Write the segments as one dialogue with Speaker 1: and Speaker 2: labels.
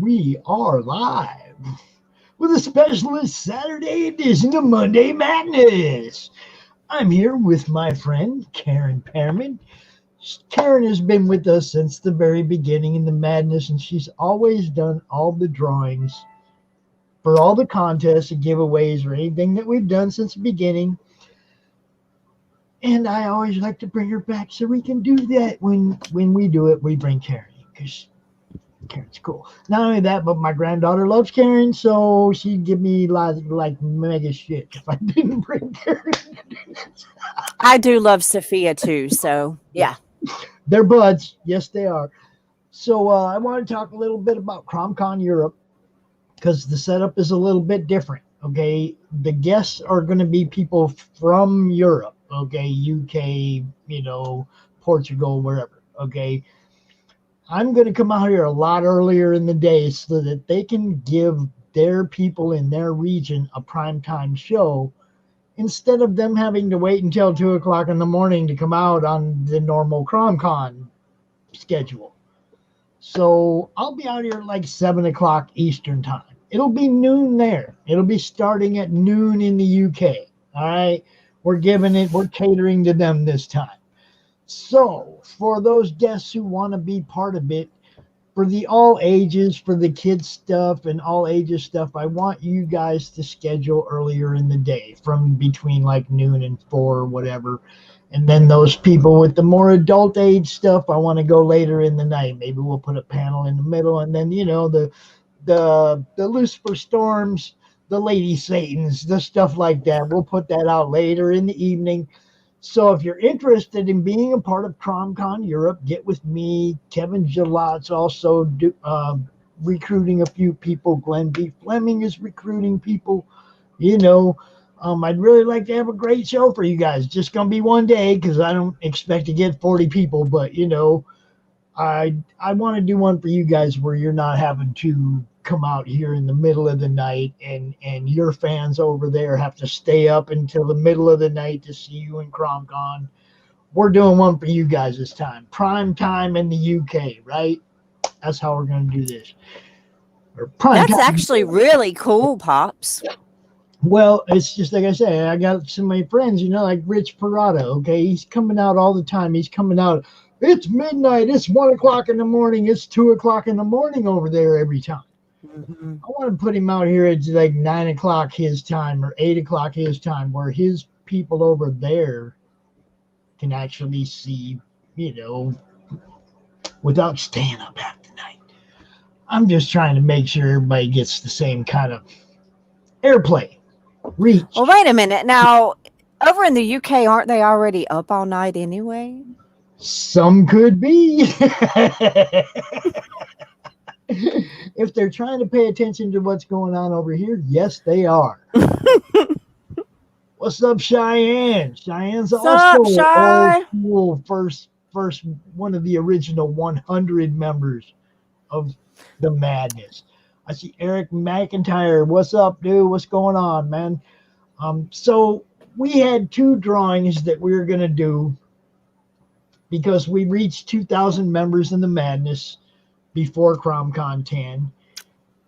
Speaker 1: We are live with a specialist Saturday edition of Monday Madness. I'm here with my friend Karen Pearman. Karen has been with us since the very beginning in the madness, and she's always done all the drawings for all the contests and giveaways or anything that we've done since the beginning. And I always like to bring her back so we can do that when we do it. We bring Karen because Karen's cool. Not only that, but my granddaughter loves Karen, so she'd give me like mega shit if I didn't bring Karen.
Speaker 2: I do love Sophia too, so yeah.
Speaker 1: They're buds. Yes, they are. So I want to talk a little bit about CromCon Europe because the setup is a little bit different. Okay, the guests are going to be people from Europe. Okay, UK, Portugal, wherever. Okay, I'm going to come out here a lot earlier in the day so that they can give their people in their region a primetime show instead of them having to wait until 2 o'clock in the morning to come out on the normal CromCon schedule. So I'll be out here at like 7 o'clock Eastern time. It'll be noon there. It'll be starting at noon in the UK. All right. We're catering to them this time. So for those guests who want to be part of it, for the all ages, for the kids stuff and all ages stuff, I want you guys to schedule earlier in the day from between like noon and 4 or whatever. And then those people with the more adult age stuff, I want to go later in the night. Maybe we'll put a panel in the middle, and then the Lucifer Storms, the Lady Satans, the stuff like that. We'll put that out later in the evening. So if you're interested in being a part of CromCon Europe, get with me. Kevin Gelat's also recruiting a few people. Glenn B. Fleming is recruiting people. I'd really like to have a great show for you guys. Just going to be one day because I don't expect to get 40 people. But, I want to do one for you guys where you're not having to come out here in the middle of the night and your fans over there have to stay up until the middle of the night to see you in CromCon. We're doing one for you guys this time. Prime time in the UK, right? That's how we're going to do this.
Speaker 2: That's actually really cool, Pops.
Speaker 1: Well, it's just like I say, I got some of my friends, like Rich Parada, okay? He's coming out all the time. He's coming out. It's midnight. It's 1 o'clock in the morning. It's 2 o'clock in the morning over there every time. Mm-hmm. I want to put him out here at like 9 o'clock his time or 8 o'clock his time where his people over there can actually see, without staying up half the night. I'm just trying to make sure everybody gets the same kind of airplay. Reach.
Speaker 2: Well, wait a minute. Now, over in the UK, aren't they already up all night anyway?
Speaker 1: Some could be. If they're trying to pay attention to what's going on over here, yes, they are. What's up, Cheyenne? Cheyenne's also old school, first one of the original 100 members of the madness. I see Eric McIntyre. What's up, dude? What's going on, man? So we had 2 drawings that we were going to do because we reached 2,000 members in the madness before CromCon 10.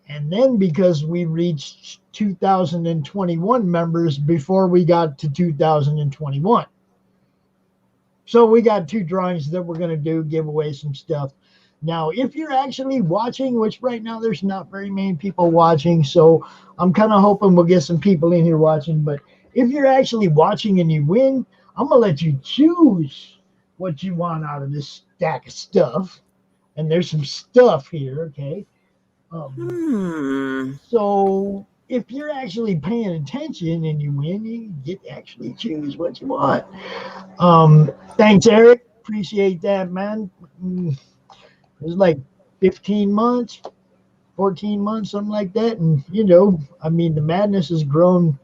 Speaker 1: And then because we reached 2021 members before we got to 2021. So we got 2 drawings that we're going to do, give away some stuff. Now, if you're actually watching, which right now there's not very many people watching, so I'm kind of hoping we'll get some people in here watching. But if you're actually watching and you win, I'm going to let you choose what you want out of this stack of stuff. And there's some stuff here, okay? So if you're actually paying attention and you win, you get to actually choose what you want. Thanks, Eric. Appreciate that, man. It was like 15 months, 14 months, something like that. And, the madness has grown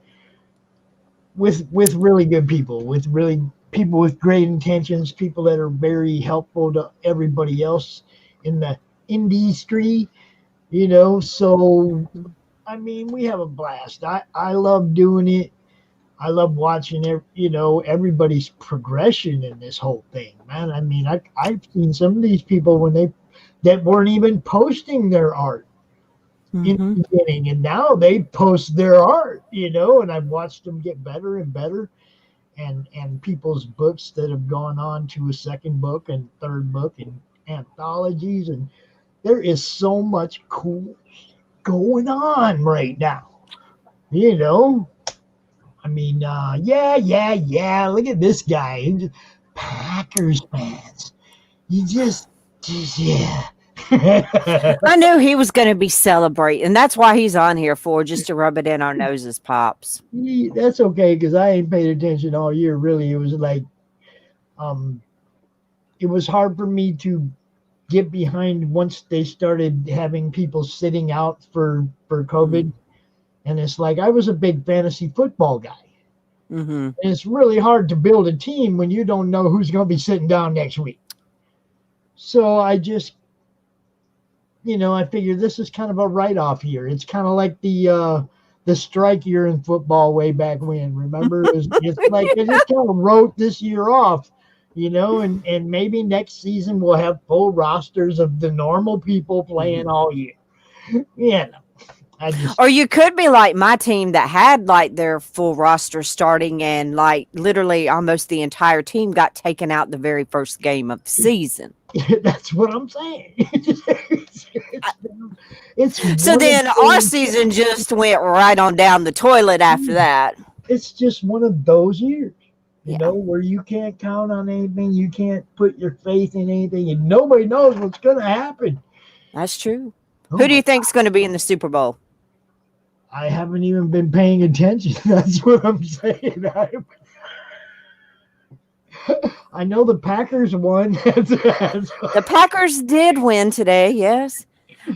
Speaker 1: with really good people, with really people with great intentions, people that are very helpful to everybody else in the industry, So, we have a blast. I love doing it. I love watching everybody's progression in this whole thing, man. I've seen some of these people that weren't even posting their art in
Speaker 2: Mm-hmm.
Speaker 1: the beginning, and now they post their art, and I've watched them get better and better, and people's books that have gone on to a second book and third book and anthologies, and there is so much cool going on right now. You know, I mean, yeah. Look at this guy, Packers fans. You yeah.
Speaker 2: I knew he was going to be celebrating. That's why he's on here for, just to rub it in our noses, Pops.
Speaker 1: That's okay because I ain't paid attention all year. Really, it was like, um, it was hard for me to get behind once they started having people sitting out for COVID, and it's like I was a big fantasy football guy.
Speaker 2: Mm-hmm.
Speaker 1: And it's really hard to build a team when you don't know who's going to be sitting down next week. So I just, I figured this is kind of a write-off year. It's kind of like the strike year in football way back when. Remember, it's like I just kind of wrote this year off, and maybe next season we'll have full rosters of the normal people playing all year. Yeah,
Speaker 2: Or you could be like my team that had like their full roster starting, and like literally almost the entire team got taken out the very first game of the season.
Speaker 1: that's what I'm saying. it's
Speaker 2: So then our season just went right on down the toilet after that.
Speaker 1: It's just one of those years,
Speaker 2: Yeah,
Speaker 1: where you can't count on anything, you can't put your faith in anything, and nobody knows what's going to happen.
Speaker 2: that's true.
Speaker 1: Oh
Speaker 2: Who do you
Speaker 1: my,
Speaker 2: think's going to be in the Super Bowl?
Speaker 1: I haven't even been paying attention. That's what I'm saying. I know the Packers won.
Speaker 2: The Packers did win today, yes.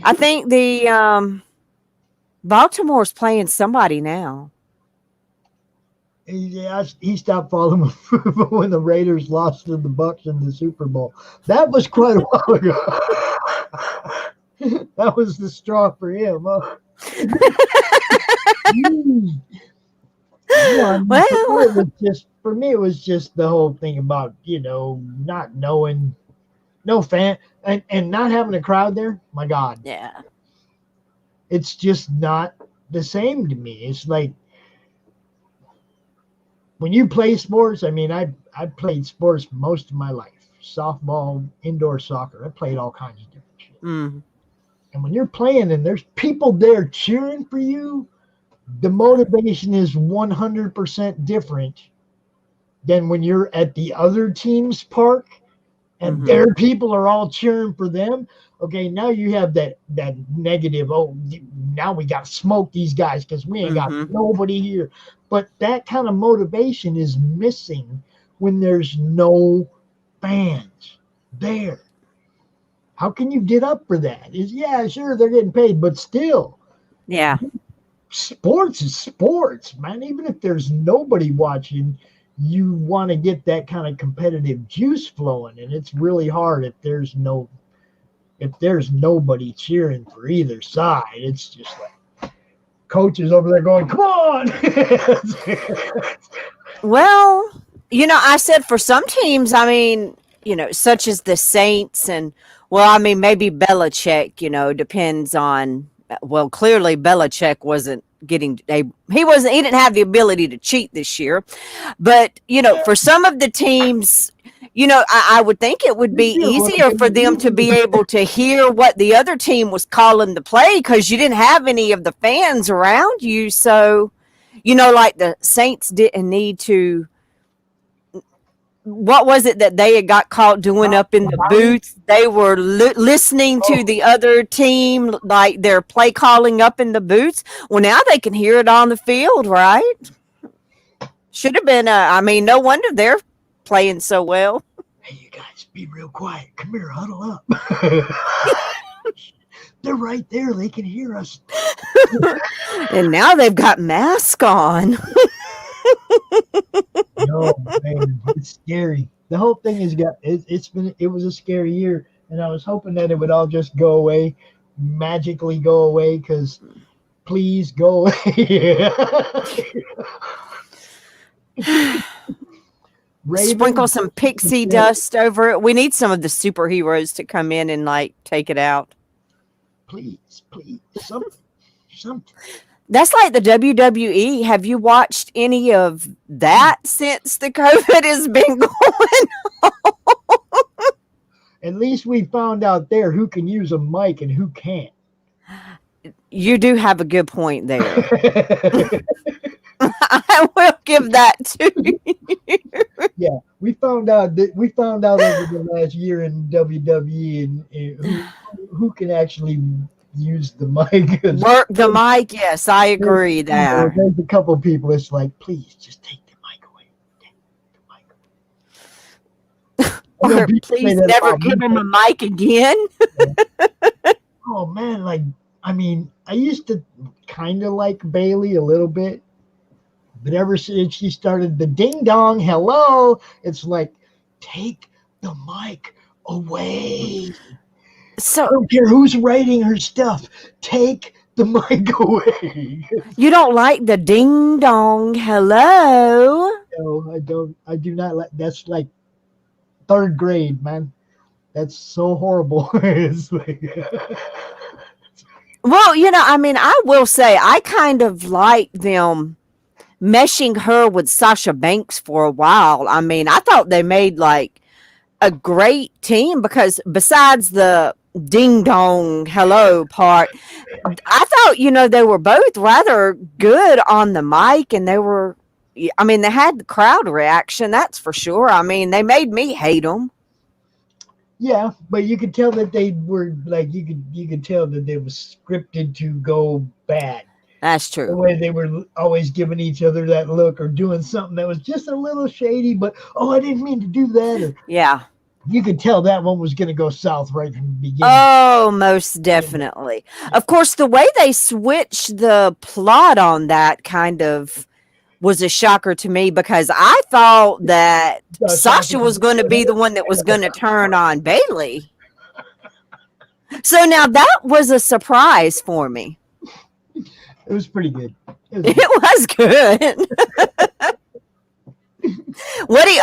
Speaker 2: I think the Baltimore's playing somebody now.
Speaker 1: Yeah, he stopped following when the Raiders lost to the Bucks in the Super Bowl. That was quite a while ago. That was the straw for him. Huh? Yeah,
Speaker 2: Well,
Speaker 1: for me, it was just the whole thing about not knowing, no fan, and not having a crowd there. My God,
Speaker 2: yeah.
Speaker 1: it's just not the same to me. It's like when you play sports. I mean, I played sports most of my life: softball, indoor soccer. I played all kinds of different shit.
Speaker 2: Mm.
Speaker 1: And when you're playing and there's people there cheering for you, the motivation is 100% different than when you're at the other team's park and their people are all cheering for them. Okay, now you have that negative, oh, now we got to smoke these guys because we ain't got nobody here. But that kind of motivation is missing when there's no fans there. How can you get up for that? Yeah, sure, they're getting paid, but still.
Speaker 2: Yeah.
Speaker 1: Sports is sports, man. Even if there's nobody watching, you want to get that kind of competitive juice flowing, and it's really hard if there's nobody cheering for either side. It's just like coaches over there going, "Come on!"
Speaker 2: Well, I said for some teams, I mean, such as the Saints and, well, I mean, maybe Belichick, depends on, well, clearly Belichick wasn't he didn't have the ability to cheat this year. But, for some of the teams, I would think it would be easier for them to be able to hear what the other team was calling the play because you didn't have any of the fans around you. So, like the Saints didn't need to. What was it that they had got caught doing up in the booth? They were listening to the other team, like their play calling up in the booths. Well, now they can hear it on the field, right? Should have been. I mean, no wonder they're playing so well.
Speaker 1: Hey, you guys, be real quiet. Come here, huddle up. They're right there. They can hear us.
Speaker 2: And now they've got masks on.
Speaker 1: No, man, it's scary. The whole thing it was a scary year, and I was hoping that it would all just go away, magically go away, because please go away.
Speaker 2: Sprinkle some pixie dust over it. We need some of the superheroes to come in and like take it out.
Speaker 1: please, something.
Speaker 2: That's like the WWE. Have you watched any of that since the COVID has been going?
Speaker 1: At least we found out there who can use a mic and who can't.
Speaker 2: You do have a good point there. I will give that to you.
Speaker 1: Yeah, we found out over the last year in WWE and who can actually use the mic. 'Cause
Speaker 2: Work the mic. Yes, I agree there.
Speaker 1: there's a couple people. It's like, please just take the mic away. Take the mic away. I know
Speaker 2: Or
Speaker 1: people say
Speaker 2: please
Speaker 1: that
Speaker 2: never
Speaker 1: about
Speaker 2: give
Speaker 1: me.
Speaker 2: him a mic again.
Speaker 1: Oh man, like I mean, I used to kind of like Bailey a little bit, but ever since she started the ding dong hello, it's like take the mic away. I
Speaker 2: So
Speaker 1: don't care who's writing her stuff. Take the mic away.
Speaker 2: you don't like the ding dong hello?
Speaker 1: No, I don't. I do not like. That's like third grade, man. That's so horrible. It's like,
Speaker 2: Well, I mean, I will say I kind of like them meshing her with Sasha Banks for a while. I mean, I thought they made like a great team because besides the ding dong hello part, I thought, they were both rather good on the mic and I mean, they had the crowd reaction, that's for sure. I mean, they made me hate them.
Speaker 1: yeah, but you could tell that they were like you could tell that they was scripted to go bad.
Speaker 2: That's
Speaker 1: The
Speaker 2: true.
Speaker 1: way they were always giving each other that look or doing something that was just a little shady, but oh, I didn't mean to do that. Or
Speaker 2: Yeah.
Speaker 1: you could tell that one was going to go south right from the beginning.
Speaker 2: Oh, most definitely. Of course, the way they switched the plot on that kind of was a shocker to me because I thought that Sasha was going to be the one that was going to turn on Bailey. So now that was a surprise for me.
Speaker 1: It was pretty good.
Speaker 2: It was good.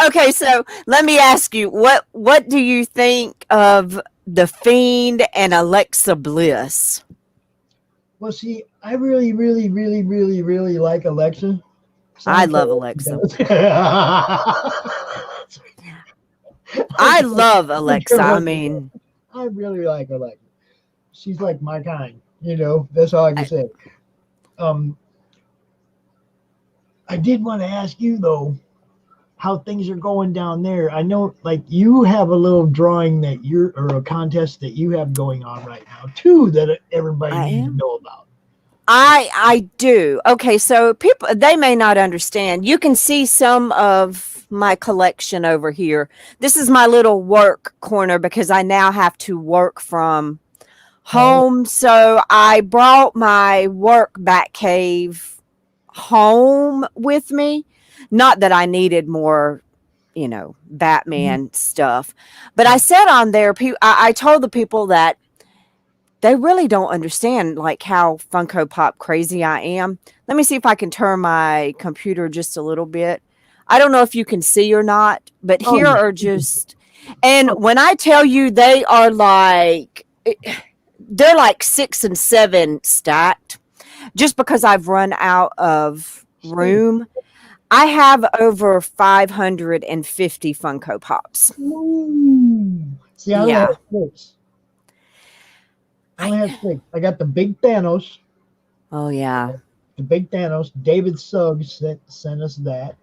Speaker 2: Okay, so let me ask you, what do you think of The Fiend and Alexa Bliss?
Speaker 1: Well, see, I really, really, really, really, really like Alexa.
Speaker 2: I love Alexa. I love Alexa. I mean,
Speaker 1: I really like Alexa. She's like my kind. That's all I can say. I did want to ask you though, how things are going down there. I know, like you have a little drawing or a contest that you have going on right now too that everybody needs to know about.
Speaker 2: I do. Okay, so people, they may not understand. You can see some of my collection over here. This is my little work corner because I now have to work from home. So I brought my work bat cave home with me. Not that I needed more, Batman stuff. But I said on there, I told the people that they really don't understand like how Funko Pop crazy I am. Let me see if I can turn my computer just a little bit. I don't know if you can see or not, but here are just, and when I tell you they're like 6 and 7 stacked, just because I've run out of room. I have over 550 Funko Pops.
Speaker 1: Ooh. See, I only have 6. I only have 6. I got the big Thanos.
Speaker 2: Oh, yeah.
Speaker 1: The big Thanos. David Suggs sent us that.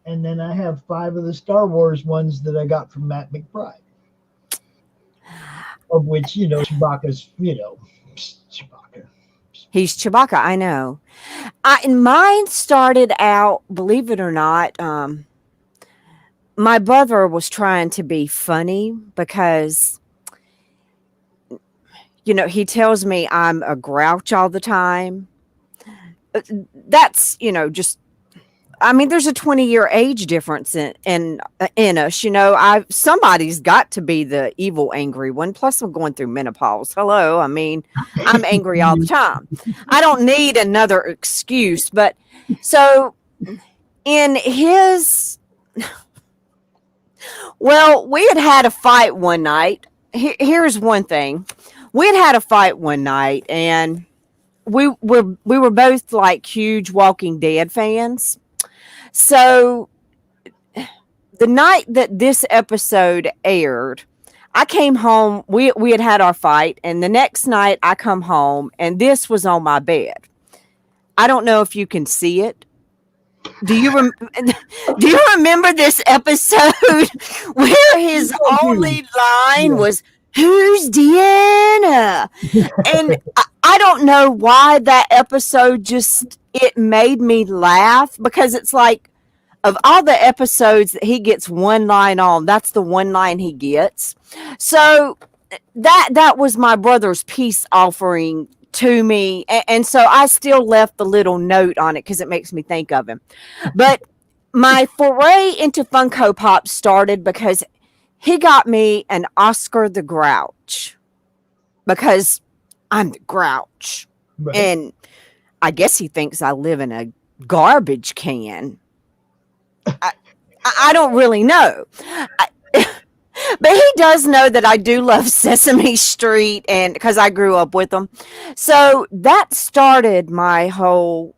Speaker 1: And then I have 5 of the Star Wars ones that I got from Matt McBride. Of which, Chewbacca's, Chewbacca.
Speaker 2: He's Chewbacca, I know. Mine started out, believe it or not, my brother was trying to be funny because, he tells me I'm a grouch all the time. That's, just, I mean, there's a 20-year age difference in us. Somebody's got to be the evil, angry one. Plus, I'm going through menopause. Hello. I mean, I'm angry all the time. I don't need another excuse. But so in his, well, we had a fight one night. Here's one thing. we had a fight one night, and we were both like huge Walking Dead fans. So the night that this episode aired, I came home. We had had our fight, and the next night I come home, and this was on my bed. I don't know if you can see it. Do you do you remember this episode where his
Speaker 1: I do.
Speaker 2: only line
Speaker 1: Yeah.
Speaker 2: was "Who's Deanna?" And I don't know why that episode just it made me laugh because it's like of all the episodes that he gets one line on, that's the one line he gets. So that was my brother's peace offering to me, and so I still left the little note on it because it makes me think of him. But my foray into Funko Pop started because he got me an Oscar the Grouch because I'm the Grouch,
Speaker 1: Right.
Speaker 2: and I guess he thinks I live in a garbage can. I, I don't really know. I, but he does know that I do love Sesame Street and because I grew up with them. So that started my whole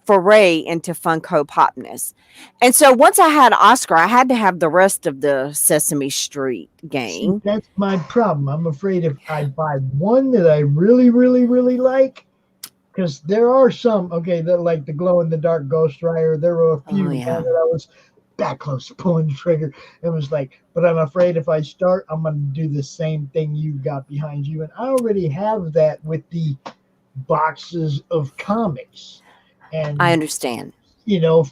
Speaker 2: foray into Funko Popness. And so once I had Oscar, I had to have the rest of the Sesame Street
Speaker 1: See,
Speaker 2: gang.
Speaker 1: that's my problem. I'm afraid if I buy one that I really, really, really like, because there are some, okay, that like the glow in the dark Ghost Rider. There were a few,
Speaker 2: Oh
Speaker 1: man,
Speaker 2: yeah.
Speaker 1: that I was that close to pulling the trigger. It was like, but I'm afraid if I start, I'm going to do the same thing you got behind you. And I already have that with the boxes of comics
Speaker 2: I
Speaker 1: and,
Speaker 2: understand.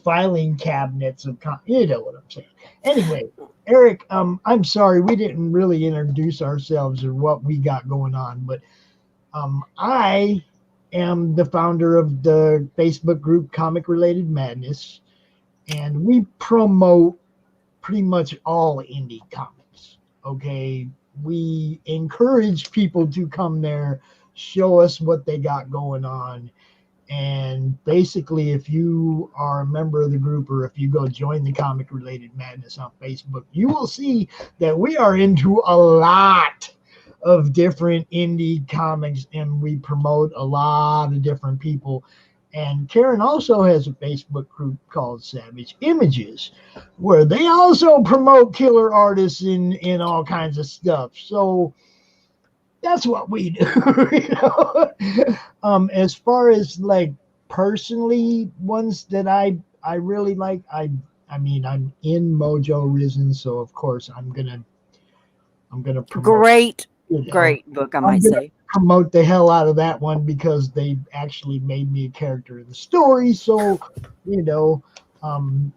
Speaker 1: filing cabinets of, you know what I'm saying. Anyway, Eric, I'm sorry we didn't really introduce ourselves or what we got going on, but I am the founder of the Facebook group Comic Related Madness, and we promote pretty much all indie comics. Okay, we encourage people to come there, show us what they got going on. And basically, if you are a member of the group or if you go join the Comic Related Madness on Facebook, you will see that we are into a lot of different indie comics and we promote a lot of different people. And Karen also has a Facebook group called Savage Images, where they also promote killer artists in all kinds of stuff. So that's what we do. As far as like personally ones that I really like, I mean I'm in Mojo Risen, so of course I'm gonna promote.
Speaker 2: Great,
Speaker 1: You know,
Speaker 2: great book, I
Speaker 1: I'm
Speaker 2: might
Speaker 1: gonna
Speaker 2: say.
Speaker 1: promote the hell out of that one because they actually made me a character in the story. So, you know, um,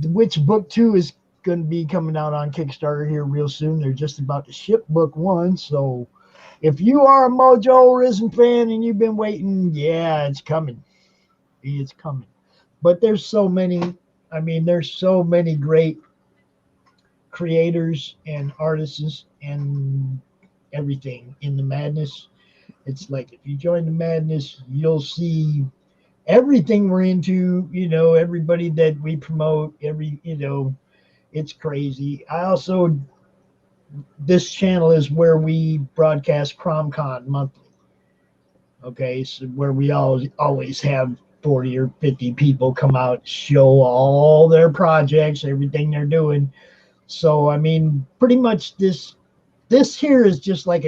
Speaker 1: which book two is going to be coming out on Kickstarter here real soon. They're just about to ship book one. So, if you are a Mojo Risen fan and you've been waiting, yeah, it's coming. It's coming. But there's so many. I mean, there's so many great creators and artists and everything in the madness. It's like if you join the madness, you'll see everything we're into, everybody that we promote, it's crazy. I also, this channel is where we broadcast CromCon monthly. Okay, so where we always have 40 or 50 people come out, show all their projects, everything they're doing. So, I mean, pretty much this here is just like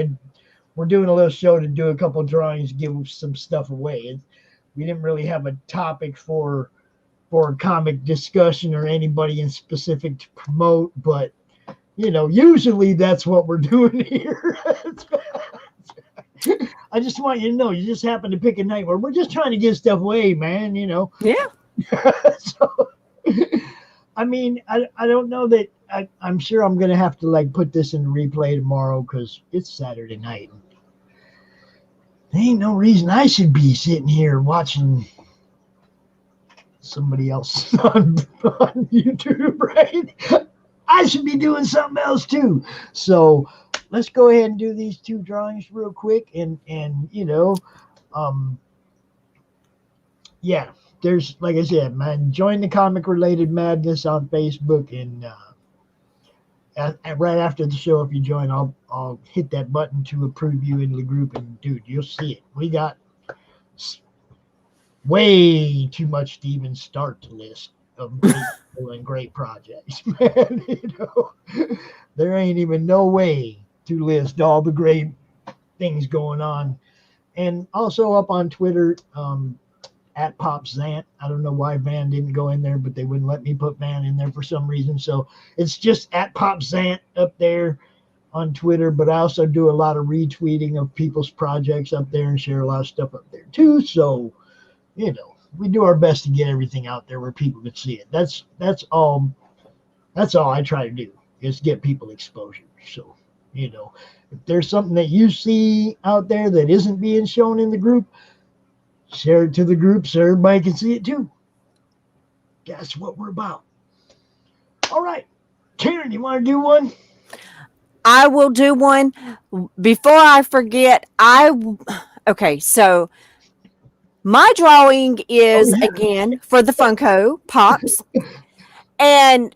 Speaker 1: we're doing a little show to do a couple drawings, give some stuff away. We didn't really have a topic for a comic discussion or anybody in specific to promote, but usually that's what we're doing here. I just want you to know, you just happen to pick a night where we're just trying to give stuff away, man.
Speaker 2: Yeah.
Speaker 1: So, I mean, I don't know that I'm sure I'm gonna have to like put this in replay tomorrow because it's Saturday night. There ain't no reason I should be sitting here watching somebody else on YouTube, right? I should be doing something else too. So let's go ahead and do these two drawings real quick, and um, yeah. There's like I said, man. Join the Comic Related Madness on Facebook, and right after the show, if you join, I'll hit that button to approve you into the group, and dude, you'll see it. We got way too much to even start the list of great people and great projects, man. There ain't even no way to list all the great things going on. And also up on Twitter, at Pop Zant. I don't know why Van didn't go in there, but they wouldn't let me put Van in there for some reason. So it's just at Pop Zant up there on Twitter. But I also do a lot of retweeting of people's projects up there and share a lot of stuff up there too. So, we do our best to get everything out there where people can see it. That's all I try to do, is get people exposure. So, if there's something that you see out there that isn't being shown in the group, share it to the group so everybody can see it too. That's what we're about. All right. Karen, you want to do one?
Speaker 2: I will do one. Before I forget, okay, so my drawing is, again, for the Funko Pops. And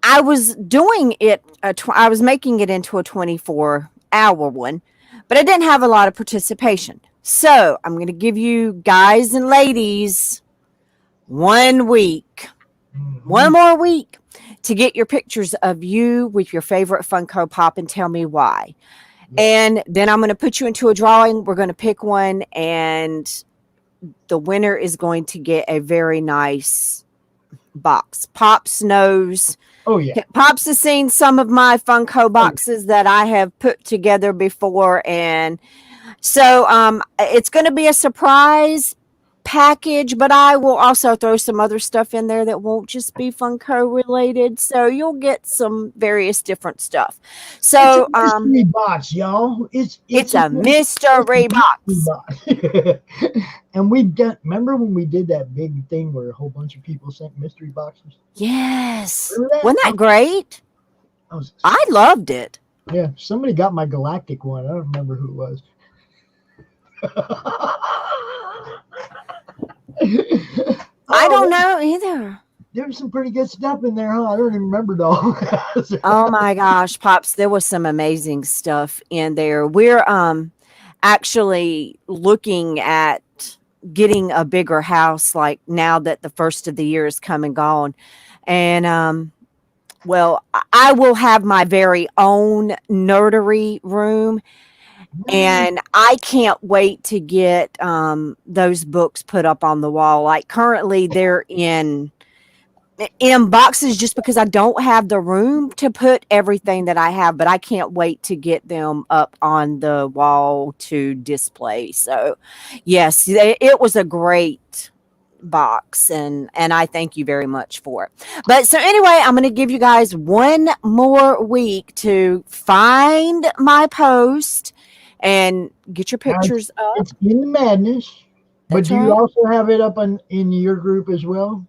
Speaker 2: I was doing it, I was making it into a 24-hour one, but I didn't have a lot of participation. So I'm going to give you guys and ladies 1 week, one more week to get your pictures of you with your favorite Funko Pop and tell me why. Yep. And then I'm going to put you into a drawing. We're going to pick one, and the winner is going to get a very nice box. Pops knows.
Speaker 1: Oh, yeah.
Speaker 2: Pops has seen some of my Funko boxes that I have put together before, and so it's going to be a surprise package, but I will also throw some other stuff in there that won't just be Funko related. So you'll get some various different stuff. So
Speaker 1: it's a mystery box, y'all. It's
Speaker 2: a mystery box.
Speaker 1: And remember when we did that big thing where a whole bunch of people sent mystery boxes?
Speaker 2: Yes. Wasn't that great? I loved it.
Speaker 1: Yeah, somebody got my galactic one. I don't remember who it was.
Speaker 2: I don't know either.
Speaker 1: There was some pretty good stuff in there, huh? I don't even remember though.
Speaker 2: Oh my gosh, Pops, there was some amazing stuff in there. We're actually looking at getting a bigger house, like now that the first of the year is come and gone. And well, I will have my very own nerdery room. And I can't wait to get those books put up on the wall. Like currently they're in boxes just because I don't have the room to put everything that I have, but I can't wait to get them up on the wall to display. So yes, it was a great box, and I thank you very much for it. But so anyway, I'm going to give you guys 1 more week to find my post and get your pictures up.
Speaker 1: It's in the madness. But do you also have it up in your group as well?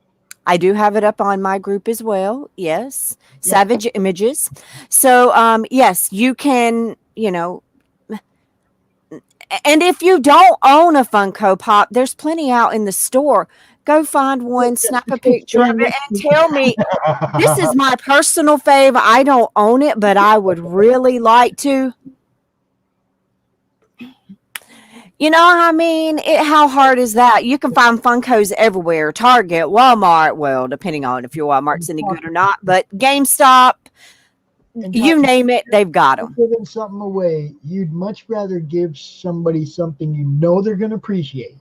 Speaker 2: I do have it up on my group as well. Yes. Yeah. Savage Images. So yes, you can, and if you don't own a Funko Pop, there's plenty out in the store. Go find one, snap a picture of it, and tell me, this is my personal fave. I don't own it, but I would really like to. How hard is that? You can find Funkos everywhere. Target, Walmart, well, depending on if your Walmart's any good or not, but GameStop, you name it, they've got them.
Speaker 1: Giving something away, you'd much rather give somebody something they're going to appreciate,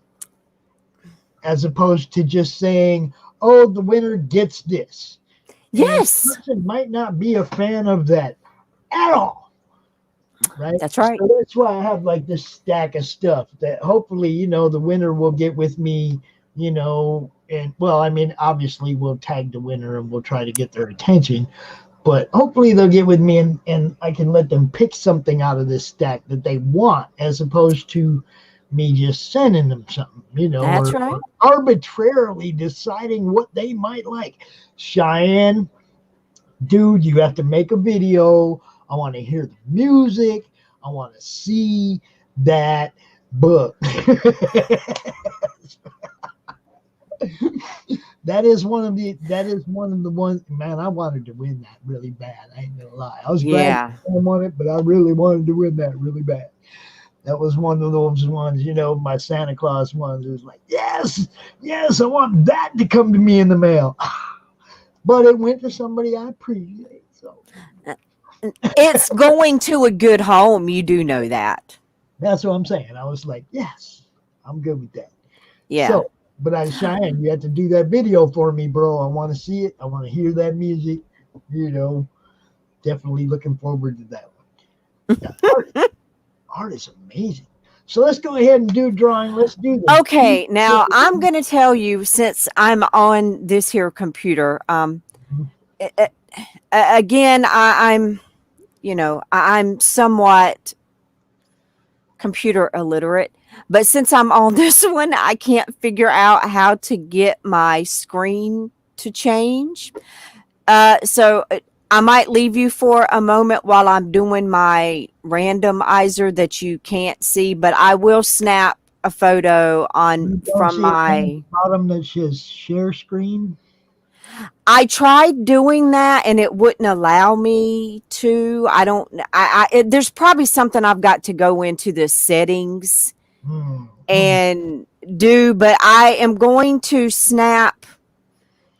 Speaker 1: as opposed to just saying, oh, the winner gets this.
Speaker 2: Yes.
Speaker 1: And this person might not be a fan of that at all. Right.
Speaker 2: That's right.
Speaker 1: So that's why I have like this stack of stuff that hopefully, the winner will get with me, and obviously we'll tag the winner and we'll try to get their attention, but hopefully they'll get with me and I can let them pick something out of this stack that they want, as opposed to me just sending them something,
Speaker 2: That's right.
Speaker 1: Arbitrarily deciding what they might like. Cheyenne, dude, you have to make a video. I want to hear the music. I want to see that book. That is one of the ones, man, I wanted to win that really bad. I ain't gonna lie. I was bragging
Speaker 2: Yeah.
Speaker 1: on it, but I really wanted to win that really bad. That was one of those ones, my Santa Claus ones. It was like, yes, yes, I want that to come to me in the mail. But it went to somebody I appreciate. So
Speaker 2: It's going to a good home. You do know that.
Speaker 1: that's what I'm saying. I was like, yes, I'm good with that.
Speaker 2: Yeah.
Speaker 1: So, but Cheyenne, you have to do that video for me, bro. I want to see it. I want to hear that music. Definitely looking forward to that one. The art is amazing. So let's go ahead and do drawing. Let's do this.
Speaker 2: Okay, now I'm going to tell you, since I'm on this here computer, a- a- again, I'm somewhat computer illiterate, but since I'm on this one, I can't figure out how to get my screen to change. So I might leave you for a moment while I'm doing my randomizer that you can't see, but I will snap a photo on
Speaker 1: You don't
Speaker 2: from
Speaker 1: see it down at the
Speaker 2: my.
Speaker 1: bottom that says share screen.
Speaker 2: I tried doing that and it wouldn't allow me to. I don't. There's probably something I've got to go into the settings and do, but I am going to snap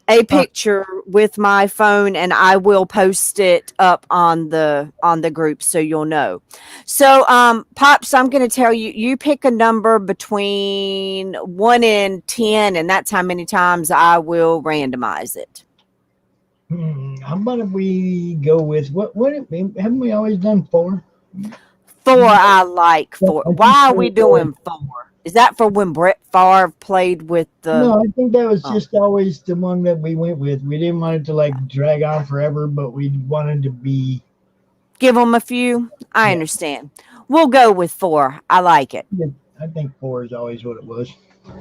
Speaker 2: a picture with my phone and I will post it up on the group so you'll know. So Pops, I'm going to tell you, you pick a number between 1 and 10 and that's how many times I will randomize it.
Speaker 1: How about we go with what haven't we always done 4?
Speaker 2: 4 I like 4. Why are we doing 4? Is that for when Brett Favre played with the?
Speaker 1: No, I think that was just always the one that we went with. We didn't want it to like drag on forever, but we wanted to be.
Speaker 2: Give them a few. I understand. We'll go with 4. I like it.
Speaker 1: I think 4 is always what it was.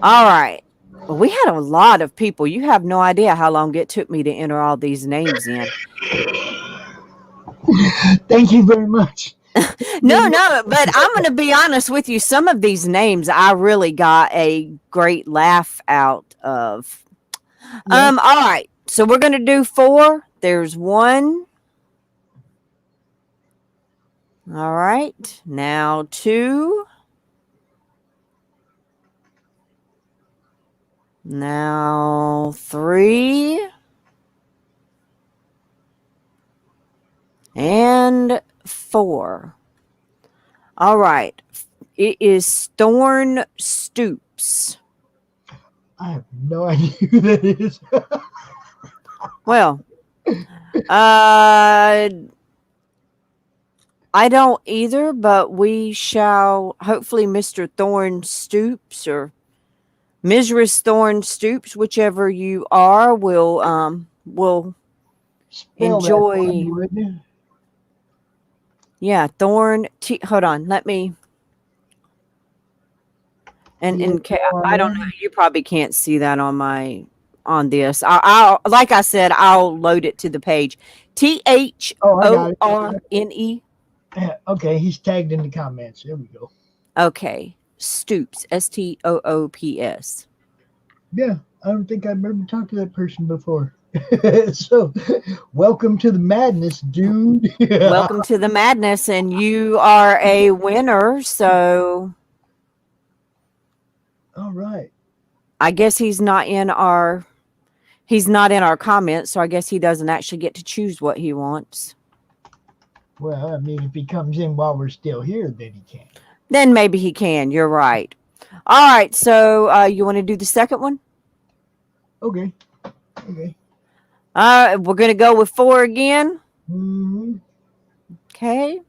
Speaker 2: All right. Well, we had a lot of people. You have no idea how long it took me to enter all these names in.
Speaker 1: Thank you very much.
Speaker 2: No, but I'm going to be honest with you. Some of these names I really got a great laugh out of. All right. So we're going to do 4. There's 1. All right. Now 2. Now 3. And 4. All right. It is Thorn Stoops.
Speaker 1: I have no idea who that is.
Speaker 2: Well, I don't either, but we shall hopefully Mr. Thorn Stoops or Mrs. Thorn Stoops, whichever you are, will enjoy. Yeah, Thorn. Hold on, let me. And I don't know. You probably can't see that on this. I'll like I said, I'll load it to the page. THORNE.
Speaker 1: Okay, he's tagged in the comments. There we go.
Speaker 2: Okay, Stoops. STOOPS.
Speaker 1: Yeah, I don't think I've ever talked to that person before. So, welcome to the madness, dude.
Speaker 2: Welcome to the madness, and you are a winner. So,
Speaker 1: all right.
Speaker 2: I guess he's not in our comments, so I guess he doesn't actually get to choose what he wants.
Speaker 1: Well, I mean, if he comes in while we're still here, then he can.
Speaker 2: Then maybe he can. You're right. All right. So you want to do the second one?
Speaker 1: Okay.
Speaker 2: We're going to go with 4 again.
Speaker 1: Mm-hmm.
Speaker 2: Okay.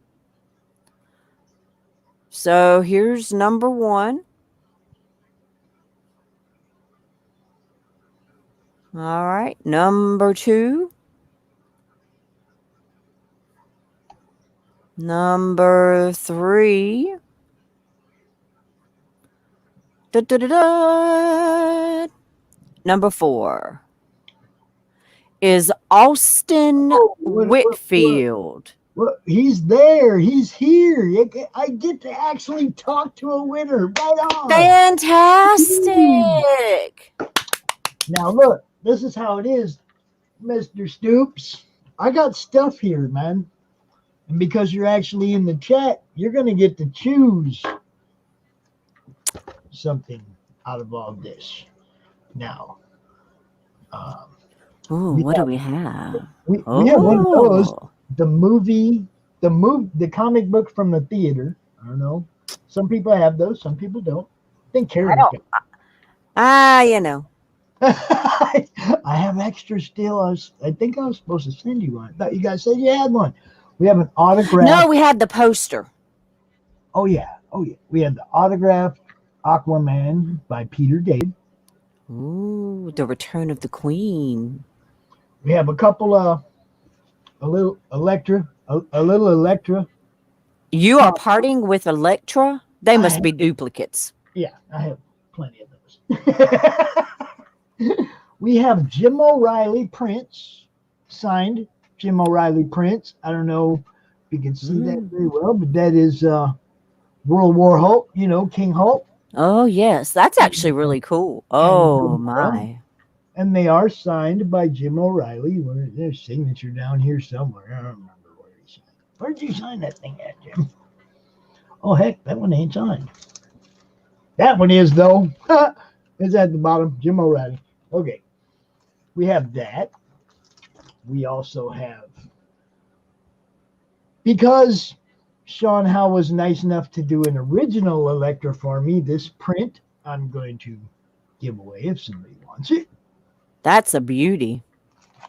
Speaker 2: So here's number 1. All right. Number 2. Number 3. Number 4 is Austin Whitfield.
Speaker 1: Well, he's there. He's here. I get to actually talk to a winner. Right on.
Speaker 2: Fantastic.
Speaker 1: Now look, this is how it is, Mr. Stoops. I got stuff here, man. And because you're actually in the chat, you're going to get to choose something out of all this. Now, um,
Speaker 2: Ooh,
Speaker 1: we
Speaker 2: what do
Speaker 1: have
Speaker 2: we have?
Speaker 1: we have one of those.
Speaker 2: Oh,
Speaker 1: The comic book from the theater. I don't know. Some people have those. Some people don't. I think
Speaker 2: I
Speaker 1: Karen's
Speaker 2: don't.
Speaker 1: got.
Speaker 2: You know.
Speaker 1: I have extra still. I think I was supposed to send you one. I thought you guys said you had one. We have an autograph.
Speaker 2: No, we had the poster.
Speaker 1: Oh yeah. Oh yeah. We have the autographed Aquaman by Peter David.
Speaker 2: Ooh, the Return of the Queen.
Speaker 1: We have a couple of a little Electra.
Speaker 2: You are parting with Electra? They
Speaker 1: I
Speaker 2: must be duplicates.
Speaker 1: Yeah, I have plenty of those. We have Jim O'Reilly prints, signed Jim O'Reilly prints. I don't know if you can see that very well, but that is World War Hulk, King Hulk.
Speaker 2: Oh, yes. That's actually really cool.
Speaker 1: And
Speaker 2: Oh,
Speaker 1: Gamora.
Speaker 2: my.
Speaker 1: And they are signed by Jim O'Reilly. There's signature down here somewhere. I don't remember where he signed. Where'd you sign that thing at, Jim? Oh, heck, that one ain't signed. That one is, though. It's at the bottom. Jim O'Reilly. Okay. We have that. We also have, because Sean Howe was nice enough to do an original Electra for me, this print I'm going to give away if somebody wants it.
Speaker 2: That's a beauty.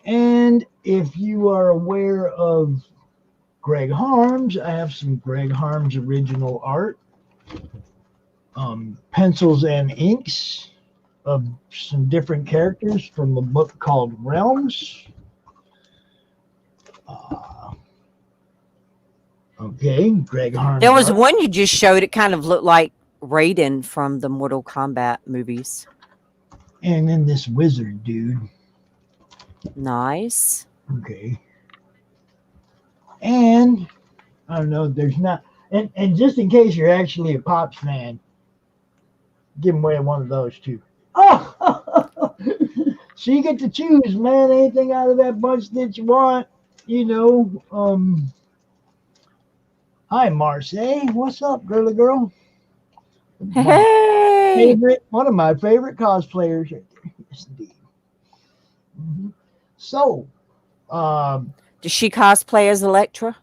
Speaker 1: And if you are aware of Greg Harms, I have some Greg Harms original art, pencils and inks of some different characters from a book called Realms. Okay, Greg Harms.
Speaker 2: There was one you just showed. It kind of looked like Raiden from the Mortal Kombat movies.
Speaker 1: And then this wizard dude.
Speaker 2: Nice.
Speaker 1: Okay. And I don't know, there's not, and just in case you're actually a Pops fan, give away one of those too. Oh, so you get to choose, man, anything out of that bunch that you want, Hi, Marseille. What's up, girly girl?
Speaker 2: Hey.
Speaker 1: One of my favorite cosplayers. Yes, indeed. Mm-hmm. So,
Speaker 2: does she cosplay as Electra?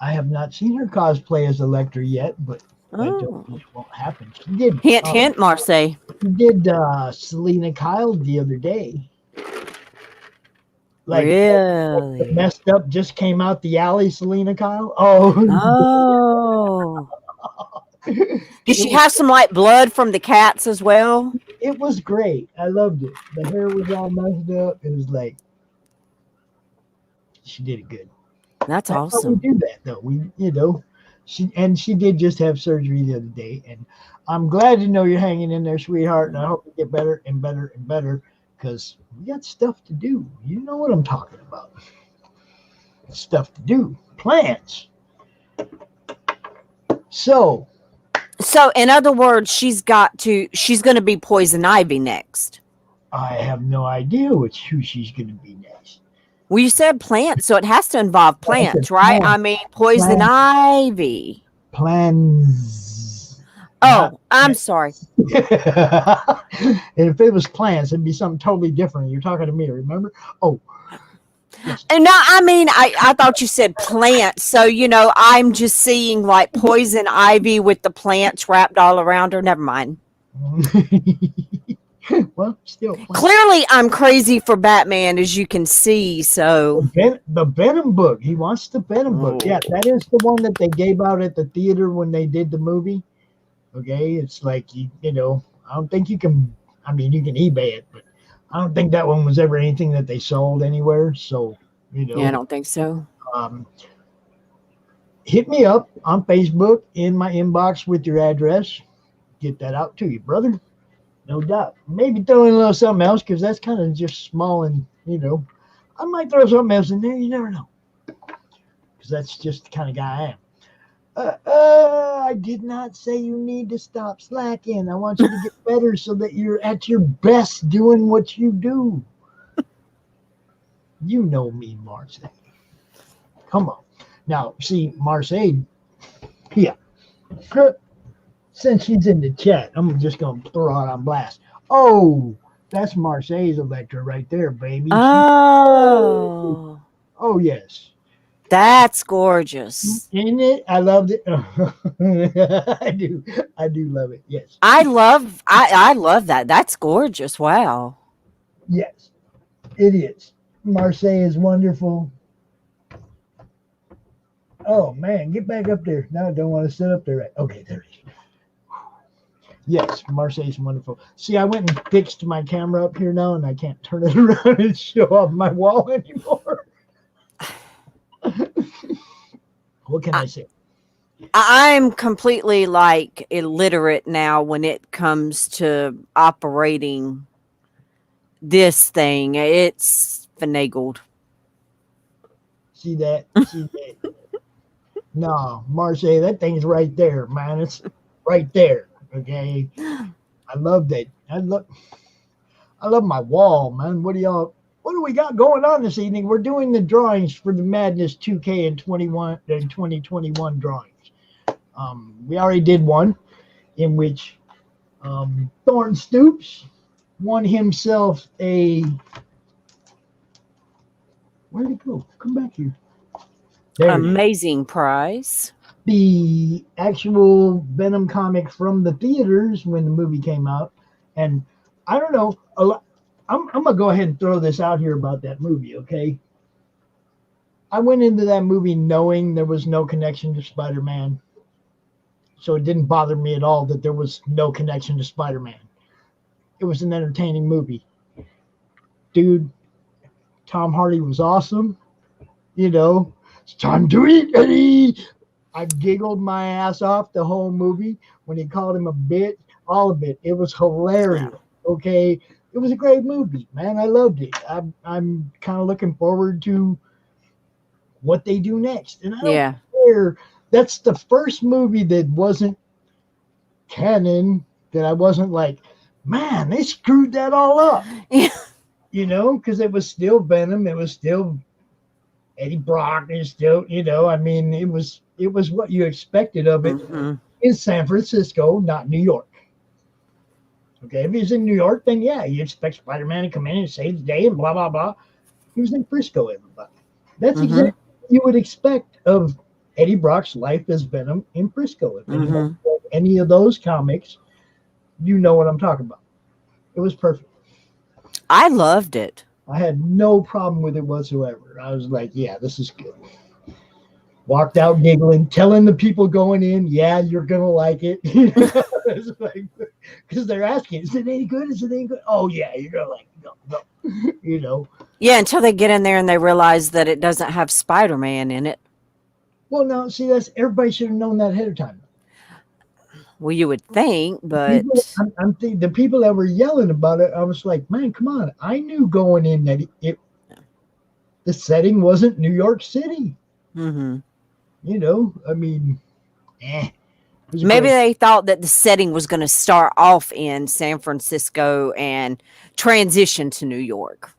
Speaker 1: I have not seen her cosplay as Electra yet, but I don't know it won't happen. She did.
Speaker 2: Hint, hint, Marseille.
Speaker 1: She did Selena Kyle the other day. Like,
Speaker 2: really?
Speaker 1: Messed up just came out the alley, Selena Kyle. Oh.
Speaker 2: Did she have some like blood from the cats as well?
Speaker 1: It was great. I loved it. The hair was all messed up. It was like, she did it good.
Speaker 2: That's awesome.
Speaker 1: We do that though. She did just have surgery the other day, and I'm glad to know you're hanging in there, sweetheart. And I hope you get better and better and better, because we got stuff to do. You know what I'm talking about. Stuff to do. Plans. So
Speaker 2: in other words, she's going to be Poison Ivy next.
Speaker 1: I have no idea who she's going to be next.
Speaker 2: Well, you said plants, so it has to involve plants, right? I mean, Poison Ivy.
Speaker 1: Plans.
Speaker 2: Oh, I'm sorry.
Speaker 1: And if it was plants, it'd be something totally different. You're talking to me, remember? Oh.
Speaker 2: Yes. No, I mean, I thought you said plants. So, I'm just seeing like Poison Ivy with the plants wrapped all around her. Never mind.
Speaker 1: Well, still. Plants.
Speaker 2: Clearly, I'm crazy for Batman, as you can see. So
Speaker 1: the Venom book. He wants the Venom book. Yeah, that is the one that they gave out at the theater when they did the movie. Okay, it's like I don't think you can. I mean, you can eBay it, but I don't think that one was ever anything that they sold anywhere. So
Speaker 2: yeah, I don't think so.
Speaker 1: Hit me up on Facebook in my inbox with your address. Get that out to you, brother. No doubt. Maybe throw in a little something else, because that's kind of just small, and I might throw something else in there. You never know, because that's just the kind of guy I did not say you need to stop slacking. I want you to get better so that you're at your best doing what you do. You know me, Marseille. Come on. Now, see, Marseille, yeah. Since she's in the chat, I'm just going to throw it on blast. Oh, that's Marseille's Electra right there, baby.
Speaker 2: Oh,
Speaker 1: Oh, yes.
Speaker 2: that's gorgeous.
Speaker 1: Isn't it? I loved it. I do. I do love it. Yes.
Speaker 2: I love that. That's gorgeous. Wow.
Speaker 1: Yes, it is. Marseille is wonderful. Oh, man. Get back up there. Now I don't want to sit up there. Right. Okay, there it is. Yes, Marseille is wonderful. See, I went and fixed my camera up here now, and I can't turn it around and show off my wall anymore. What can I say?
Speaker 2: I'm completely like illiterate now when it comes to operating this thing. It's finagled.
Speaker 1: See that? See that? No, Marseille, that thing's right there, man. It's right there. Okay. I love that. I love my wall, man. What do we got going on this evening? We're doing the drawings for the Madness 2K and 2021 drawings. We already did one in which Thorn Stoops won himself a. Where'd it go? Come back here. There it is.
Speaker 2: Amazing prize.
Speaker 1: The actual Venom comic from the theaters when the movie came out. And I don't know, I'm going to go ahead and throw this out here about that movie, okay? I went into that movie knowing there was no connection to Spider-Man. So it didn't bother me at all that there was no connection to Spider-Man. It was an entertaining movie. Dude, Tom Hardy was awesome. You know, it's time to eat, Eddie. I giggled my ass off the whole movie when he called him a bitch, all of it. It was hilarious. Okay, it was a great movie, man. I loved it. I'm kind of looking forward to what they do next. And I don't care. That's the first movie that wasn't canon that I wasn't like, man, they screwed that all up.
Speaker 2: Yeah.
Speaker 1: You know, because it was still Venom. It was still Eddie Brock. It was still, you know, I mean, it was what you expected of it in San Francisco, not New York. Okay, if he was in New York, then yeah, you expect Spider-Man to come in and save the day and blah, blah, blah. He was in Frisco, everybody. That's exactly what you would expect of Eddie Brock's life as Venom in Frisco. If you know any of those comics, you know what I'm talking about. It was perfect.
Speaker 2: I loved it.
Speaker 1: I had no problem with it whatsoever. I was like, yeah, this is good. Walked out giggling, telling the people going in, yeah, you're going to like it. It's like, because they're asking, is it any good? Is it any good? Oh, yeah, you're going to like it. No. You know.
Speaker 2: Yeah, until they get in there and they realize that it doesn't have Spider-Man in it.
Speaker 1: Well, no, see, everybody should have known that ahead of time.
Speaker 2: Well, you would think, but
Speaker 1: I'm thinking the people that were yelling about it, I was like, man, come on. I knew going in that the setting wasn't New York City. You know, I mean,
Speaker 2: maybe they thought that the setting was going to start off in San Francisco and transition to New York.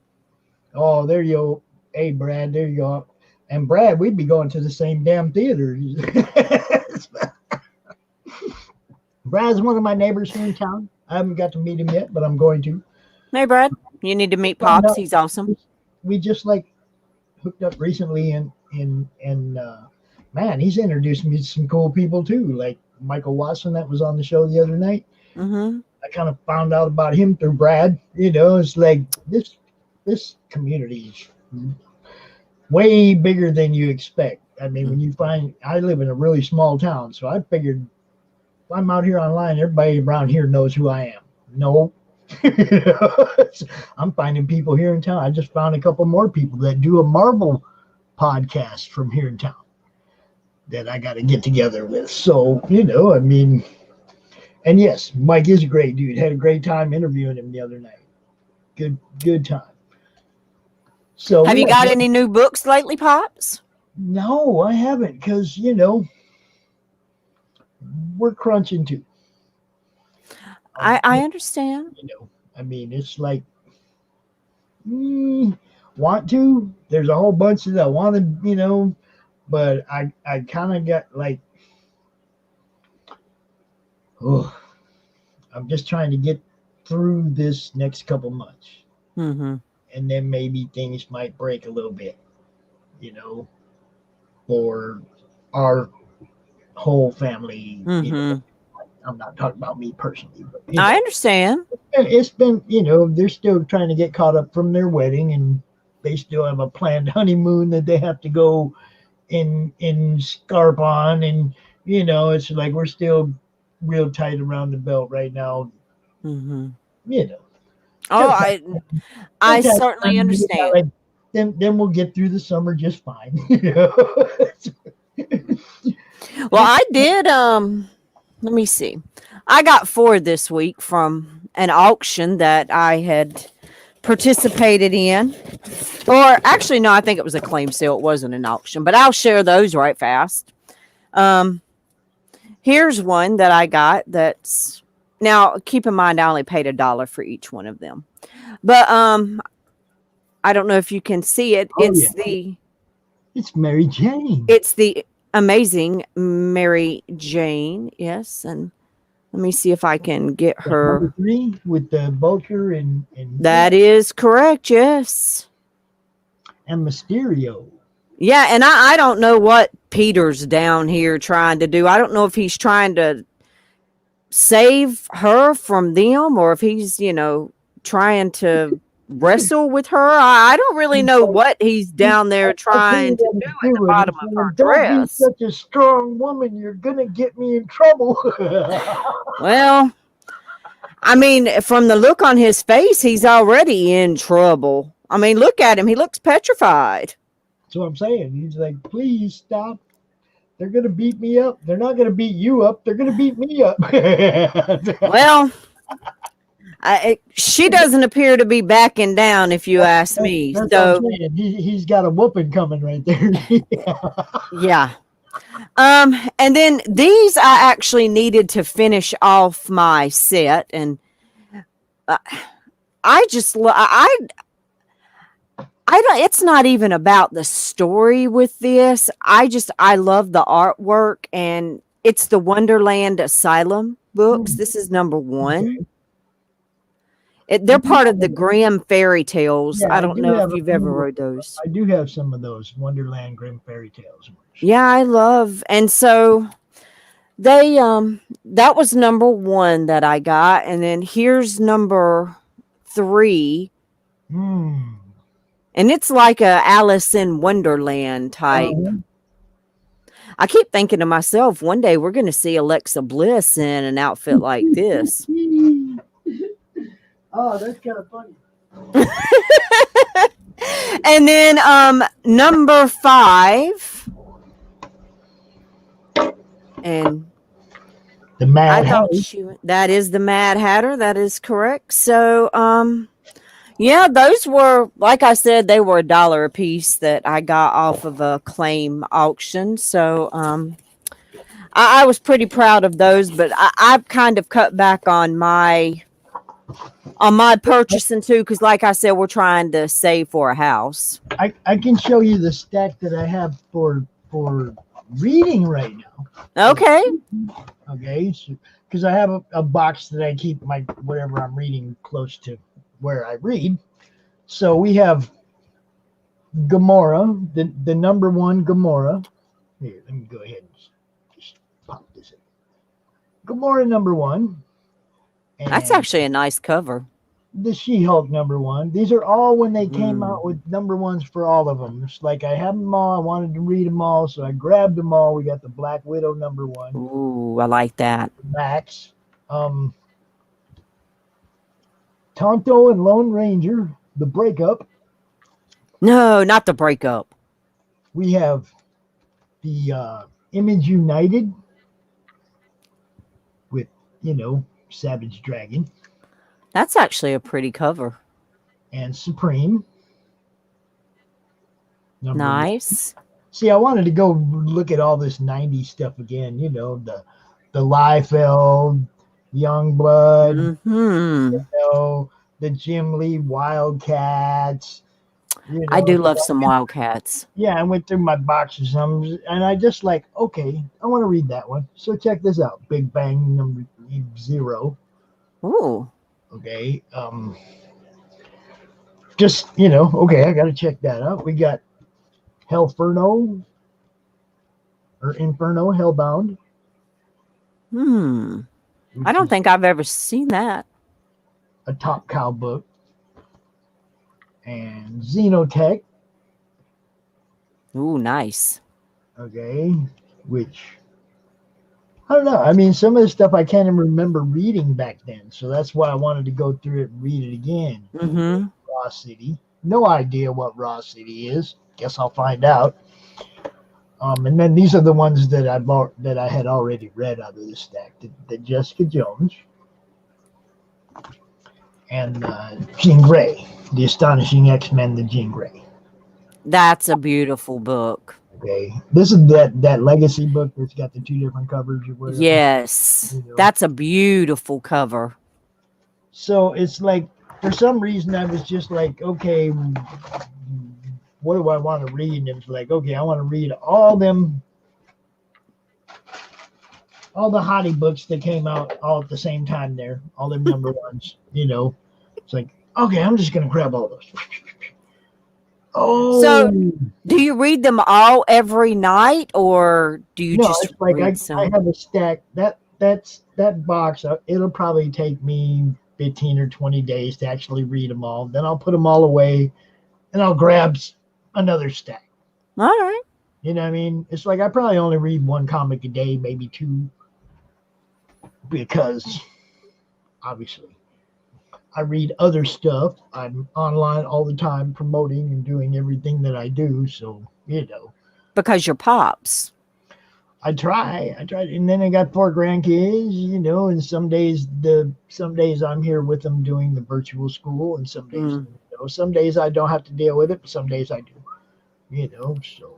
Speaker 2: Oh,
Speaker 1: there you go. Hey, Brad, there you go. And Brad, we'd be going to the same damn theater. Brad's one of my neighbors here in town. I haven't got to meet him yet, but I'm going to.
Speaker 2: Hey, Brad, you need to meet Pops. He's awesome.
Speaker 1: We just like hooked up recently, and man, he's introduced me to some cool people too, like Michael Watson that was on the show the other night. I kind of found out about him through Brad. You know, it's like this community is way bigger than you expect. I mean, when you find, I live in a really small town, so I figured if I'm out here online, everybody around here knows who I am. No. You know, I'm finding people here in town. I just found a couple more people that do a Marvel podcast from here in town that I got to get together with. So, you know, I mean, and yes, Mike is a great dude. Had a great time interviewing him the other night. Good time. So,
Speaker 2: have you got any new books lately, Pops?
Speaker 1: No, I haven't, because, you know, we're crunching too.
Speaker 2: I understand.
Speaker 1: You know, I mean, it's like, want to. There's a whole bunch that want to, but I kind of got like, oh, I'm just trying to get through this next couple months,
Speaker 2: Mm-hmm.
Speaker 1: and then maybe things might break a little bit, you know, for our whole family.
Speaker 2: Mm-hmm.
Speaker 1: I'm not talking about me personally, but
Speaker 2: I understand.
Speaker 1: it's been, they're still trying to get caught up from their wedding, and they still have a planned honeymoon that they have to go in scarp on, and it's like we're still real tight around the belt right now.
Speaker 2: Mm-hmm.
Speaker 1: You know,
Speaker 2: Oh,
Speaker 1: still
Speaker 2: I
Speaker 1: tight
Speaker 2: certainly
Speaker 1: around,
Speaker 2: understand.
Speaker 1: like then we'll get through the summer just fine.
Speaker 2: Well, I did. Let me see. I got 4 this week from an auction that I had participated in. Or actually, no, I think it was a claim sale. It wasn't an auction, but I'll share those right fast. Um, Here's one that I got that's now keep in mind I only paid $1 for each one of them. But I don't know if you can see it.
Speaker 1: Oh yeah, it's Mary Jane.
Speaker 2: It's the amazing Mary Jane. Yes, and let me see if I can get
Speaker 1: That's number
Speaker 2: her.
Speaker 1: 3 with the Vulture and
Speaker 2: That is correct. Yes.
Speaker 1: Mysterio.
Speaker 2: Yeah, and I don't know what Peter's down here trying to do. I don't know if he's trying to save her from them or if he's, trying to wrestle with her. I don't really know what he's down there
Speaker 1: I'll tell you
Speaker 2: trying to
Speaker 1: what
Speaker 2: do
Speaker 1: he's
Speaker 2: at the
Speaker 1: doing.
Speaker 2: bottom
Speaker 1: He's
Speaker 2: of
Speaker 1: saying,
Speaker 2: her
Speaker 1: "Don't be
Speaker 2: dress.
Speaker 1: such a strong woman. You're gonna get me in trouble."
Speaker 2: Well, I mean, from the look on his face, he's already in trouble. I mean, look at him. He looks petrified.
Speaker 1: That's what I'm saying. He's like, "Please stop. They're gonna beat me up. They're not gonna beat you up. They're gonna beat me up."
Speaker 2: Well, she doesn't appear to be backing down, if you ask me.
Speaker 1: That's what I'm
Speaker 2: So,
Speaker 1: saying. He's got a whooping coming right there.
Speaker 2: yeah. And then these I actually needed to finish off my set, and uh, I just I don't. It's not even about the story with this. I love the artwork, and it's the Wonderland Asylum books. This is number 1.
Speaker 1: Okay.
Speaker 2: They're part of the Grimm fairy tales.
Speaker 1: Yeah,
Speaker 2: I
Speaker 1: I
Speaker 2: don't
Speaker 1: do
Speaker 2: know if
Speaker 1: have a
Speaker 2: you've ever
Speaker 1: few.
Speaker 2: read those.
Speaker 1: I do have some of those Wonderland Grimm fairy tales.
Speaker 2: Yeah, I love, and so they that was number 1 that I got, and then here's number 3,
Speaker 1: Hmm.
Speaker 2: and it's like a Alice in Wonderland type.
Speaker 1: Uh,
Speaker 2: I keep thinking to myself, one day we're going to see Alexa Bliss in an outfit like this.
Speaker 1: oh, that's kind of funny.
Speaker 2: And then number 5, and
Speaker 1: The Mad
Speaker 2: I
Speaker 1: Hatter.
Speaker 2: thought that is the Mad Hatter. That is correct. So yeah, those were, like I said, they were $1 a piece that I got off of a claim auction. So I was pretty proud of those, but I've kind of cut back on my purchasing too, because like I said, we're trying to save for a house.
Speaker 1: I can show you the stack that I have for reading right now.
Speaker 2: Okay.
Speaker 1: Okay, because I have a box that I keep my whatever I'm reading close to where I read. So we have Gamora, the number 1 Gamora. Here, let me go ahead and just pop this in. Gamora number 1. And
Speaker 2: That's actually a nice cover.
Speaker 1: the She-Hulk number 1. These are all when they came
Speaker 2: Mm.
Speaker 1: out with number 1s for all of them. It's like I have them all. I wanted to read them all, so I grabbed them all. We got the Black Widow number 1.
Speaker 2: Ooh, I like that.
Speaker 1: Max. Tonto and Lone Ranger, the breakup.
Speaker 2: No, not the breakup.
Speaker 1: We have the Image United with, Savage Dragon
Speaker 2: That's actually a pretty cover.
Speaker 1: and Supreme. Number 1.
Speaker 2: Nice.
Speaker 1: See, I wanted to go look at all this 90s stuff again, the the Liefeld, Youngblood,
Speaker 2: Hmm.
Speaker 1: the Jim Lee Wildcats,
Speaker 2: I do
Speaker 1: So
Speaker 2: love some Wildcats.
Speaker 1: yeah, I went through my boxes and I just like, okay, I want to read that one. So check this out: Big Bang number zero.
Speaker 2: Ooh.
Speaker 1: Okay, just okay, I got to check that out. We got Hellferno or Inferno, Hellbound,
Speaker 2: Hmm. I
Speaker 1: which
Speaker 2: don't
Speaker 1: is
Speaker 2: think I've ever seen that.
Speaker 1: a Top Cow book, and Xenotech.
Speaker 2: Ooh, nice.
Speaker 1: Okay, which I don't know. I mean, some of the stuff I can't even remember reading back then, so that's why I wanted to go through it and read it again.
Speaker 2: Mm-hmm.
Speaker 1: Raw City. No idea what Raw City is. Guess I'll find out. And then these are the ones that that I had already read out of the stack: the Jessica Jones and Jean Grey, the Astonishing X-Men, the Jean Grey.
Speaker 2: That's a beautiful book.
Speaker 1: Okay, this is that legacy book that's got the two different covers or whatever.
Speaker 2: Yes.
Speaker 1: You know,
Speaker 2: That's a beautiful cover.
Speaker 1: so it's like for some reason I was just like, okay, what do I want to read? And it was like, okay, I want to read all the hottie books that came out all at the same time there, all them number ones, It's like, okay, I'm just gonna grab all those.
Speaker 2: So,
Speaker 1: Oh
Speaker 2: do you read them all every night or do you
Speaker 1: no,
Speaker 2: just
Speaker 1: it's like
Speaker 2: read
Speaker 1: I
Speaker 2: some?
Speaker 1: have a stack that box. It'll probably take me 15 or 20 days to actually read them all. Then I'll put them all away and I'll grab another stack.
Speaker 2: All right.
Speaker 1: You know what I mean? It's like I probably only read one comic a day, maybe two, because obviously I read other stuff. I'm online all the time promoting and doing everything that I do. So,
Speaker 2: Because you're pops.
Speaker 1: I try, and then I got four grandkids, and some days I'm here with them doing the virtual school, and
Speaker 2: Mm.
Speaker 1: some days I don't have to deal with it, but some days I do, so.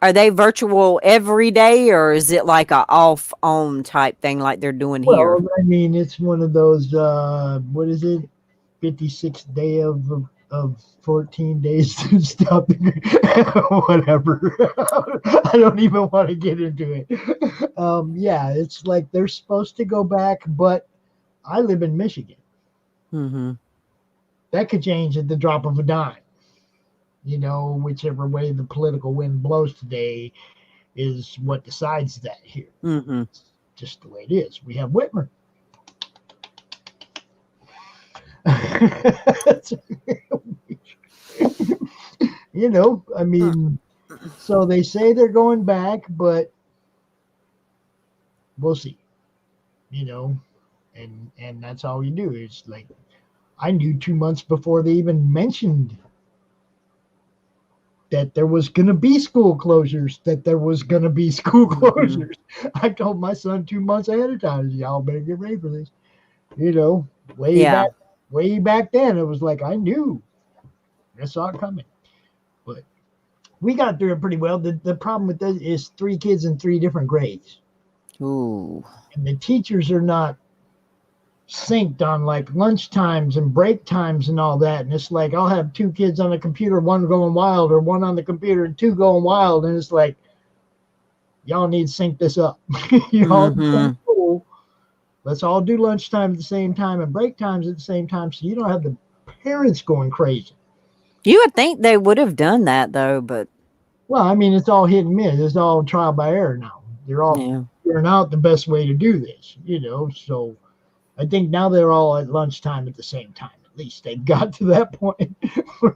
Speaker 2: Are they virtual every day or is it like a off on type thing like they're doing here?
Speaker 1: Well, I mean, it's one of those, what is it? 56th day of 14 days to stop. Whatever. I don't even want to get into it. Yeah, it's like they're supposed to go back, but I live in Michigan.
Speaker 2: Mm-hmm.
Speaker 1: That could change at the drop of a dime. Whichever way the political wind blows today is what decides that here.
Speaker 2: Mm-hmm.
Speaker 1: It's just the way it is. We have Whitmer. I mean, so they say they're going back, but we'll see. You know, and that's all you do. It's like I knew 2 months before they even mentioned that there was going to be school closures. That there was going to be school
Speaker 2: Mm-hmm.
Speaker 1: closures. I told my son 2 months ahead of time, y'all better get ready for this. You know, way
Speaker 2: Yeah.
Speaker 1: back, way back then, it was like I knew. I saw it coming, but we got through it pretty well. The problem with this is 3 kids in 3 different grades,
Speaker 2: Ooh.
Speaker 1: and the teachers are not synced on like lunch times and break times and all that. And it's like I'll have 2 kids on the computer, one going wild, or one on the computer and two going wild, and it's like y'all need to sync this up. Y'all in the same
Speaker 2: Mm-hmm.
Speaker 1: school. Let's all do lunchtime at the same time and break times at the same time, so you don't have the parents going crazy.
Speaker 2: You would think they would have done that though, but
Speaker 1: Well, I mean, it's all hit and miss. It's all trial by error now. They're all
Speaker 2: yeah.
Speaker 1: figuring out the best way to do this, So I think now they're all at lunchtime at the same time. At least they've got to that point.
Speaker 2: Well,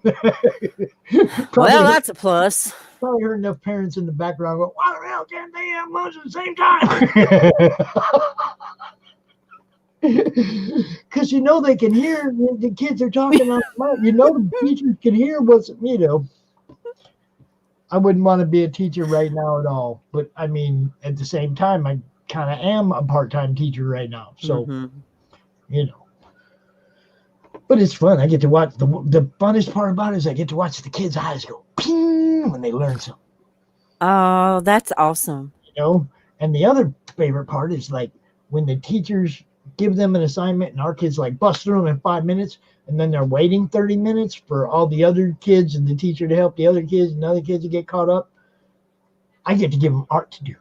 Speaker 1: probably,
Speaker 2: that's a plus.
Speaker 1: probably heard enough parents in the background go, why the hell can't they have lunch at the same time? Because they can hear the kids are talking on the mic. The teachers can hear what's. I wouldn't want to be a teacher right now at all. But I mean, at the same time, I kind of am a part-time teacher right now. So,
Speaker 2: Mm-hmm.
Speaker 1: you know, but it's fun. I get to watch the funnest part about it is I get to watch the kids' eyes go ping when they learn something.
Speaker 2: Oh, that's awesome.
Speaker 1: You know, And the other favorite part is like when the teachers give them an assignment and our kids like bust through them in 5 minutes, and then they're waiting 30 minutes for all the other kids and the teacher to help the other kids and other kids to get caught up. I get to give them art to do.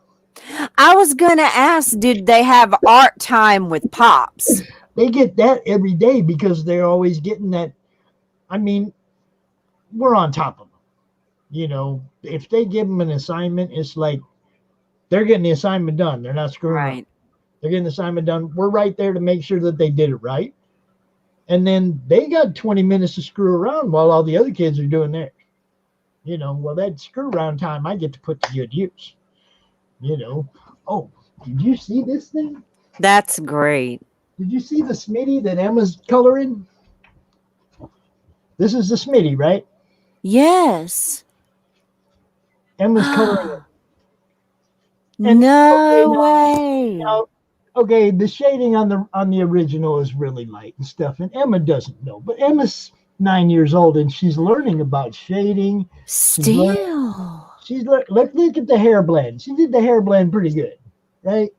Speaker 2: I was going to ask, did they have art time with Pops?
Speaker 1: They get that every day because they're always getting that. I mean, we're on top of them. You know, if they give them an assignment, it's like they're getting the assignment done. They're not screwing
Speaker 2: Right.
Speaker 1: around. They're getting the assignment done. We're right there to make sure that they did it right. And then they got 20 minutes to screw around while all the other kids are doing theirs. You know, well, that screw around time I get to put to good use. You know, oh, did you see this thing?
Speaker 2: That's great.
Speaker 1: Did you see the Smitty that Emma's coloring? This is the Smitty, right?
Speaker 2: Yes.
Speaker 1: Emma's coloring it.
Speaker 2: No way.
Speaker 1: Now, okay, the shading on the original is really light and stuff, and Emma doesn't know. But Emma's 9 years old and she's learning about shading.
Speaker 2: Still.
Speaker 1: Look at the hair blend. She did the hair blend pretty good, right?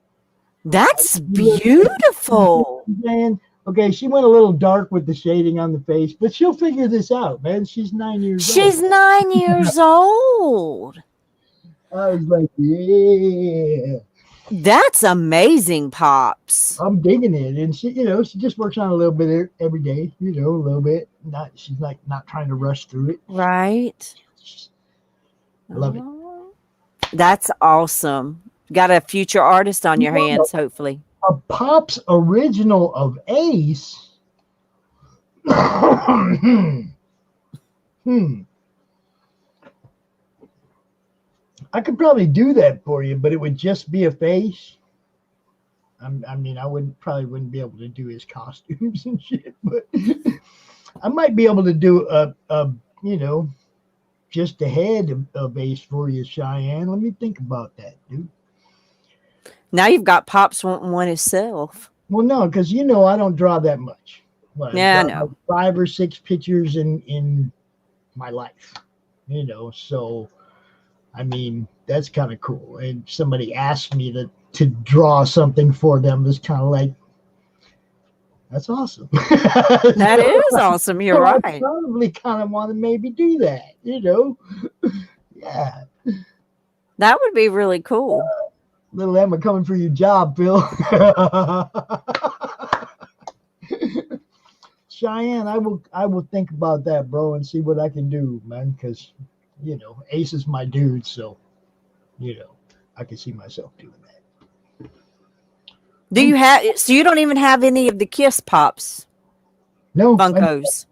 Speaker 2: That's beautiful.
Speaker 1: Man, okay, she went a little dark with the shading on the face, but she'll figure this out, man. She's 9 years old.
Speaker 2: She's 9 years old.
Speaker 1: I was like, yeah.
Speaker 2: That's amazing, Pops.
Speaker 1: I'm digging it. And she, you know, she just works on a little bit every day, you know, a little bit. She's like not trying to rush through it.
Speaker 2: Right.
Speaker 1: Love it.
Speaker 2: That's awesome. Got a future artist on your hands, hopefully.
Speaker 1: A Pops original of Ace. I could probably do that for you, but it would just be a face. I mean, I probably wouldn't be able to do his costumes and shit, but I might be able to do a you know, just a head of Ace for you, Cheyenne. Let me think about that, dude.
Speaker 2: Now you've got Pops wanting one himself.
Speaker 1: Well, no, because you know I don't draw that much.
Speaker 2: Yeah, I know.
Speaker 1: Like 5 or 6 pictures in my life, you know. So, I mean, that's kind of cool. And somebody asked me to draw something for them. It's kind of like, that's awesome.
Speaker 2: That is awesome. You're right.
Speaker 1: I probably kind of want to maybe do that, you know. Yeah.
Speaker 2: That would be really cool.
Speaker 1: Little Emma coming for your job, Phil. Cheyenne, I will think about that, bro, and see what I can do, man, because, you know, Ace is my dude, so, you know, I can see myself doing that.
Speaker 2: Do you have, so you don't even have any of the Kiss Pops
Speaker 1: No,
Speaker 2: Funkos?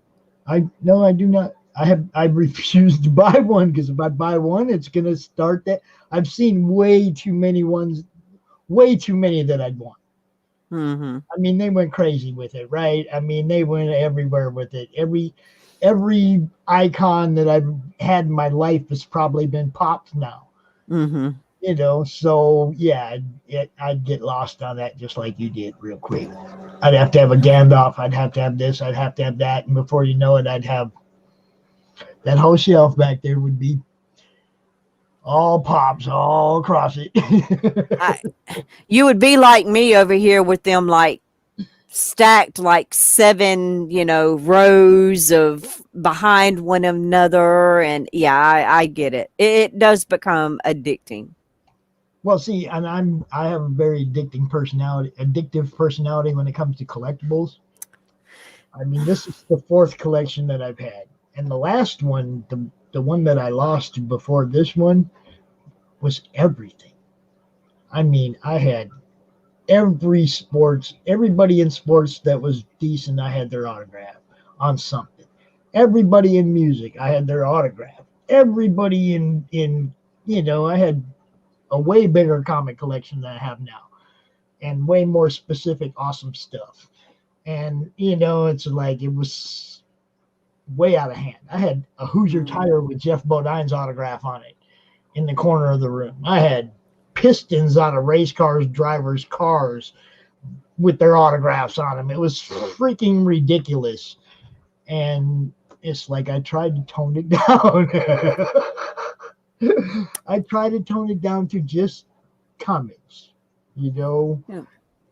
Speaker 1: I do not. I refuse to buy one because if I buy one, it's gonna start that. I've seen way too many that I'd want.
Speaker 2: Mm-hmm.
Speaker 1: I mean, they went crazy with it, right? I mean, they went everywhere with it. Every icon that I've had in my life has probably been popped now.
Speaker 2: Mm-hmm.
Speaker 1: You know, so yeah, I'd get lost on that just like you did real quick. I'd have to have a Gandalf. I'd have to have this. I'd have to have that. And before you know it, I'd have that whole shelf back there would be all Pops all across it.
Speaker 2: You would be like me over here with them like stacked like 7, you know, rows of behind one another. And yeah, I get it. It does become addicting.
Speaker 1: Well, see, and I have a very addictive personality when it comes to collectibles. I mean, this is the 4th collection that I've had. And the last one, the one that I lost before this one, was everything. I mean, I had everybody in sports that was decent, I had their autograph on something. Everybody in music, I had their autograph. Everybody in you know, I had a way bigger comic collection than I have now, and way more specific, awesome stuff. And you know, it's like it was way out of hand. I had a Hoosier tire with Jeff Bodine's autograph on it in the corner of the room. I had pistons out of race cars, drivers' cars with their autographs on them. It was freaking ridiculous. And it's like I tried to tone it down. I tried to tone it down to just comics, you know,
Speaker 2: Yeah.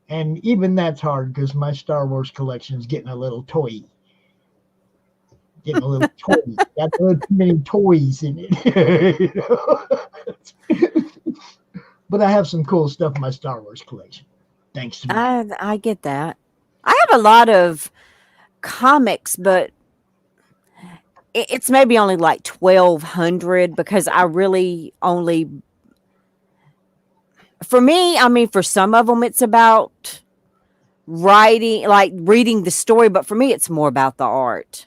Speaker 1: and even that's hard because my Star Wars collection is getting a little toy, getting a little toy. Got a little too many toys in it. But I have some cool stuff in my Star Wars collection, thanks to Matt.
Speaker 2: I get that. I have a lot of comics, but it's maybe only like 1,200 because I really only, for me, I mean, for some of them, it's about writing, like reading the story, but for me, it's more about the art.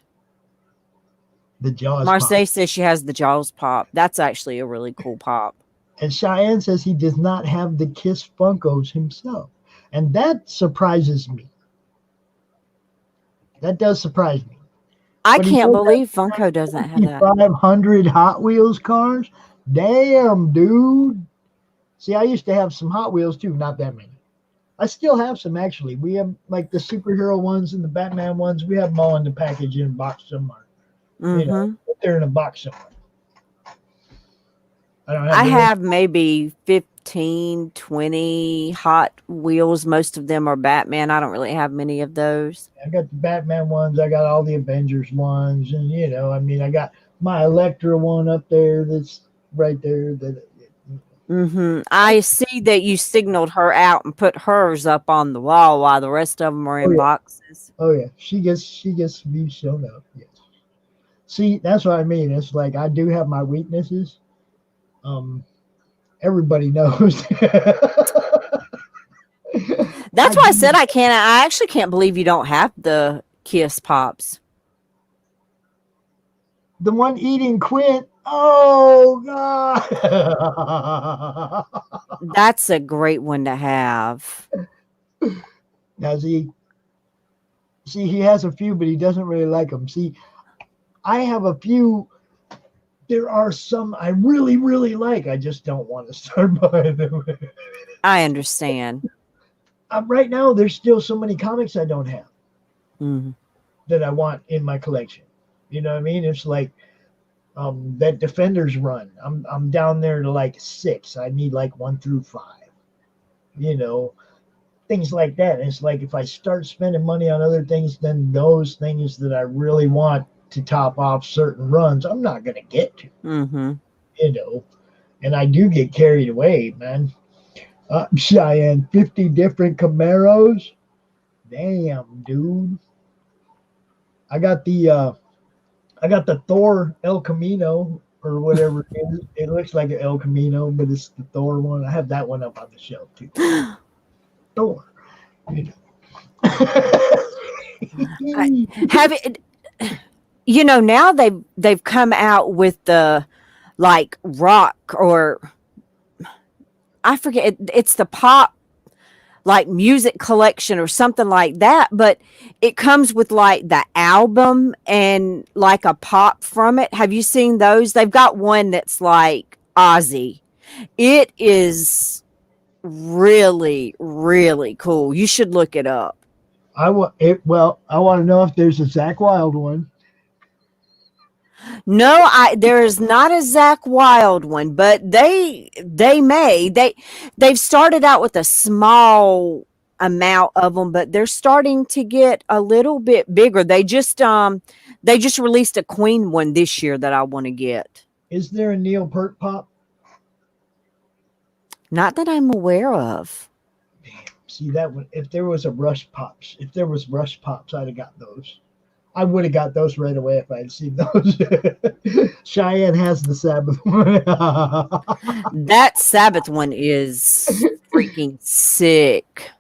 Speaker 1: The Jaws pop.
Speaker 2: Marseille says she has the Jaws pop. That's actually a really cool pop.
Speaker 1: And Cheyenne says he does not have the Kiss Funkos himself. And that surprises me. That does surprise me.
Speaker 2: I
Speaker 1: But he
Speaker 2: can't
Speaker 1: does
Speaker 2: believe
Speaker 1: have
Speaker 2: Funko doesn't have that.
Speaker 1: 500 Hot Wheels cars. Damn, dude. See, I used to have some Hot Wheels too, not that many. I still have some actually. We have like the superhero ones and the Batman ones. We have them all in the package in a box somewhere. You know,
Speaker 2: Mm-hmm.
Speaker 1: they're in a box somewhere. I don't have
Speaker 2: I
Speaker 1: the rest.
Speaker 2: have maybe 15, 20 Hot Wheels. Most of them are Batman. I don't really have many of those.
Speaker 1: I got the Batman ones. I got all the Avengers ones, and I mean, I got my Electra one up there. That's right there. That
Speaker 2: Mm-hmm. I see that you signaled her out and put hers up on the wall while the rest of them are
Speaker 1: oh
Speaker 2: in
Speaker 1: yeah,
Speaker 2: boxes.
Speaker 1: oh yeah. She gets to be shown up. Yes. See, that's what I mean. It's like I do have my weaknesses. Um, everybody knows. I
Speaker 2: That's why I said
Speaker 1: do.
Speaker 2: I can't. I actually can't believe you don't have the Kiss Pops.
Speaker 1: The one eating Quint. Oh God.
Speaker 2: That's a great one to have.
Speaker 1: Now see, he has a few, but he doesn't really like them. See, I have a few. There are some I really, really like. I just don't want to start buying them.
Speaker 2: I understand.
Speaker 1: Right now, there's still so many comics I don't have
Speaker 2: Mm-hmm.
Speaker 1: that I want in my collection. You know what I mean? It's like that Defenders run. I'm down there to like 6. I need like 1 through 5. You know, things like that. And it's like if I start spending money on other things, then those things that I really want to top off certain runs, I'm not gonna get to.
Speaker 2: Mm-hmm.
Speaker 1: You know, and I do get carried away, man. Cheyenne, 50 different Camaros. Damn, dude. I got the Thor El Camino or whatever it is. It looks like an El Camino, but it's the Thor one. I have that one up on the shelf too. Thor. You
Speaker 2: I,
Speaker 1: know.
Speaker 2: have it. Now they've come out with the like rock or I forget. It's the pop like music collection or something like that, but it comes with like the album and like a pop from it. Have you seen those? They've got one that's like Ozzy. It is really, really cool. You should look it up.
Speaker 1: I want it. Well, I want to know if there's a Zach Wild one.
Speaker 2: No, there is not a Zach Wild one, but they've started out with a small amount of them, but they're starting to get a little bit bigger. They just released a Queen one this year that I want to get.
Speaker 1: Is there a Neil Peart pop?
Speaker 2: Not that I'm aware of.
Speaker 1: See that one? If there was Rush Pops, I'd have got those. I would have got those right away if I had seen those. Cheyenne has the Sabbath one.
Speaker 2: That Sabbath one is freaking sick.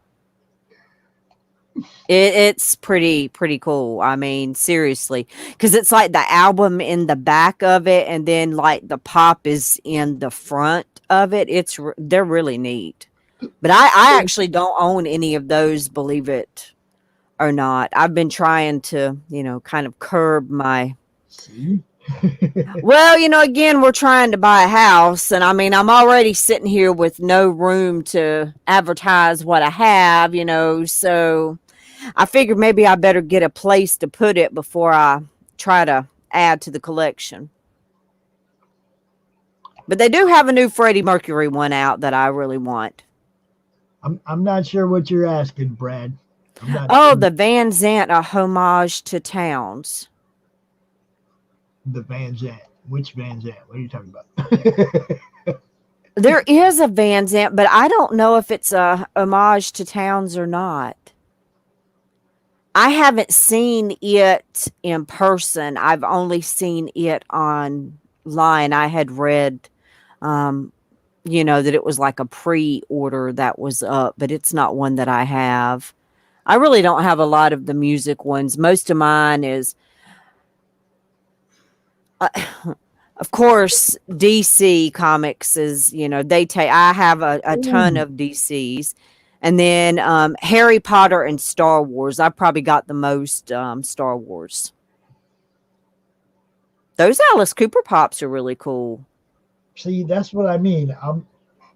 Speaker 2: It's pretty cool. I mean, seriously, because it's like the album in the back of it, and then like the pop is in the front of it. They're really neat. But I actually don't own any of those, believe it or not. I've been trying to, kind of curb my.
Speaker 1: See?
Speaker 2: Well, again, we're trying to buy a house, and I mean, I'm already sitting here with no room to advertise what I have, so I figured maybe I better get a place to put it before I try to add to the collection. But they do have a new Freddie Mercury one out that I really want.
Speaker 1: I'm not sure what you're asking, Brad. I'm not
Speaker 2: Oh,
Speaker 1: sure.
Speaker 2: the Van Zant, a homage to Towns.
Speaker 1: The Van Zant. Which Van Zant? What are you talking about?
Speaker 2: There is a Van Zant, but I don't know if it's a homage to Towns or not. I haven't seen it in person. I've only seen it online. I had read, um, that it was like a pre-order that was up, but it's not one that I have. I really don't have a lot of the music ones. Most of mine is, uh, of course, DC Comics is, they take, I have a ton
Speaker 1: Ooh,
Speaker 2: of DCs. And then Harry Potter and Star Wars. I probably got the most Star Wars. Those Alice Cooper pops are really cool.
Speaker 1: see, that's what I mean.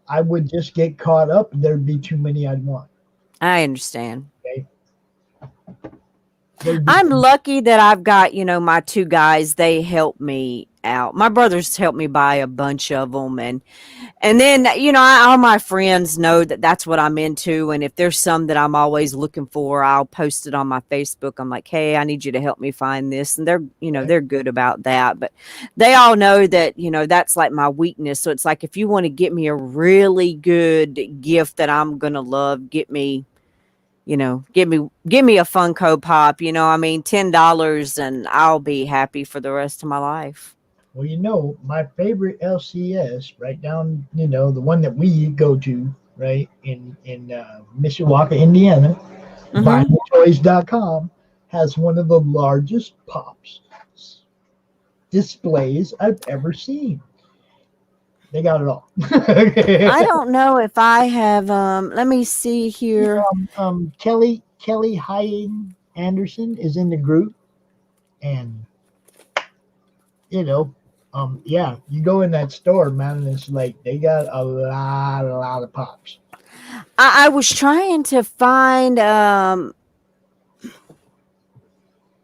Speaker 1: I would just get caught up. There'd be too many I'd want.
Speaker 2: I understand.
Speaker 1: Okay, there'd be.
Speaker 2: I'm lucky that I've got, my two guys, they help me out. My brothers helped me buy a bunch of them, and then, all my friends know that that's what I'm into, and if there's some that I'm always looking for, I'll post it on my Facebook. I'm like, "Hey, I need you to help me find this." And they're good about that, but they all know that, that's like my weakness. So it's like if you want to get me a really good gift that I'm going to love, give me a Funko Pop, I mean, $10 and I'll be happy for the rest of my life.
Speaker 1: Well, my favorite LCS, right down, the one that we go to, right in Mishawaka, Indiana,
Speaker 2: Mhm.
Speaker 1: VinylToys.com has one of the largest pops displays I've ever seen. They got it all.
Speaker 2: I don't know if I have let me see here.
Speaker 1: Kelly Hyen Anderson is in the group, and you know, yeah, you go in that store, man, and it's like they got a lot of pops.
Speaker 2: I was trying to find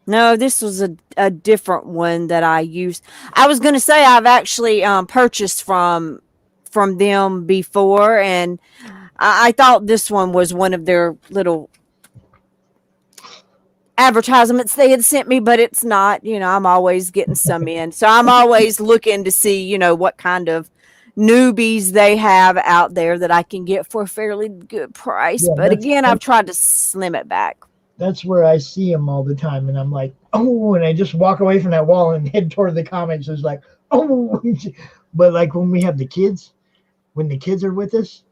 Speaker 2: no, this was a different one that I used. I was gonna say I've actually purchased from them before, and I thought this one was one of their little advertisements they had sent me, but it's not. I'm always getting some in. So I'm always looking to see, what kind of newbies they have out there that I can get for a fairly good price.
Speaker 1: Yeah,
Speaker 2: But again, I've tried to slim it back.
Speaker 1: that's where I see them all the time, and I'm like, oh, and I just walk away from that wall and head toward the comments. It's like, oh, but like when the kids are with us,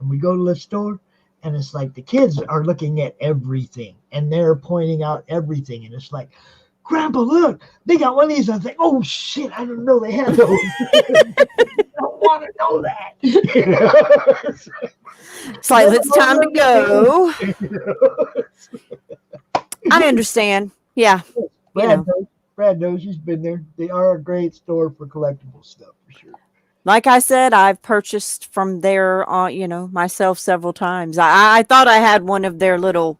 Speaker 1: and we go to the store, and it's like the kids are looking at everything, and they're pointing out everything, and it's like, Grandpa, look, they got one of these. I think, oh shit, I didn't know they had those. I don't want to know that.
Speaker 2: It's like it's time to go. I understand. Yeah, you
Speaker 1: Brad
Speaker 2: know.
Speaker 1: knows. Brad knows. He's been there. They are a great store for collectible stuff for sure.
Speaker 2: Like I said, I've purchased from there, myself several times. I thought I had one of their little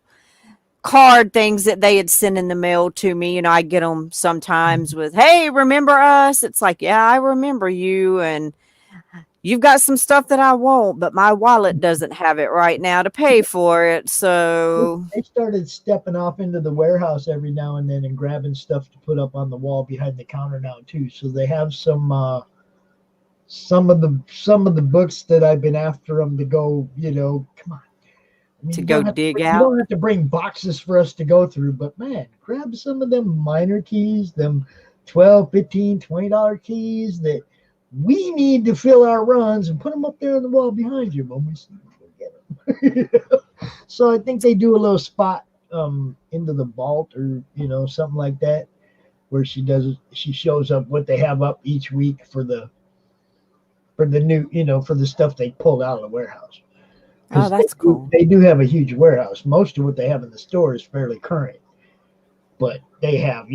Speaker 2: card things that they had sent in the mail to me. I get them sometimes with, "Hey, remember us?" It's like, "Yeah, I remember you, and you've got some stuff that I want, but my wallet doesn't have it right now to pay for it." So,
Speaker 1: They started stepping off into the warehouse every now and then and grabbing stuff to put up on the wall behind the counter now too. So they have some of the books that I've been after them to go. Come on. I mean,
Speaker 2: to go dig
Speaker 1: you don't
Speaker 2: out.
Speaker 1: have to bring boxes for us to go through, but man, grab some of them minor keys, them 12, 15, $20 keys that we need to fill our runs and put them up there on the wall behind you when we see get them. So I think they do a little spot into the vault or something like that where she shows up what they have up each week for the new for the stuff they pulled out of the warehouse
Speaker 2: Oh,
Speaker 1: because
Speaker 2: that's cool.
Speaker 1: they do have a huge warehouse. Most of what they have in the store is fairly current, but they have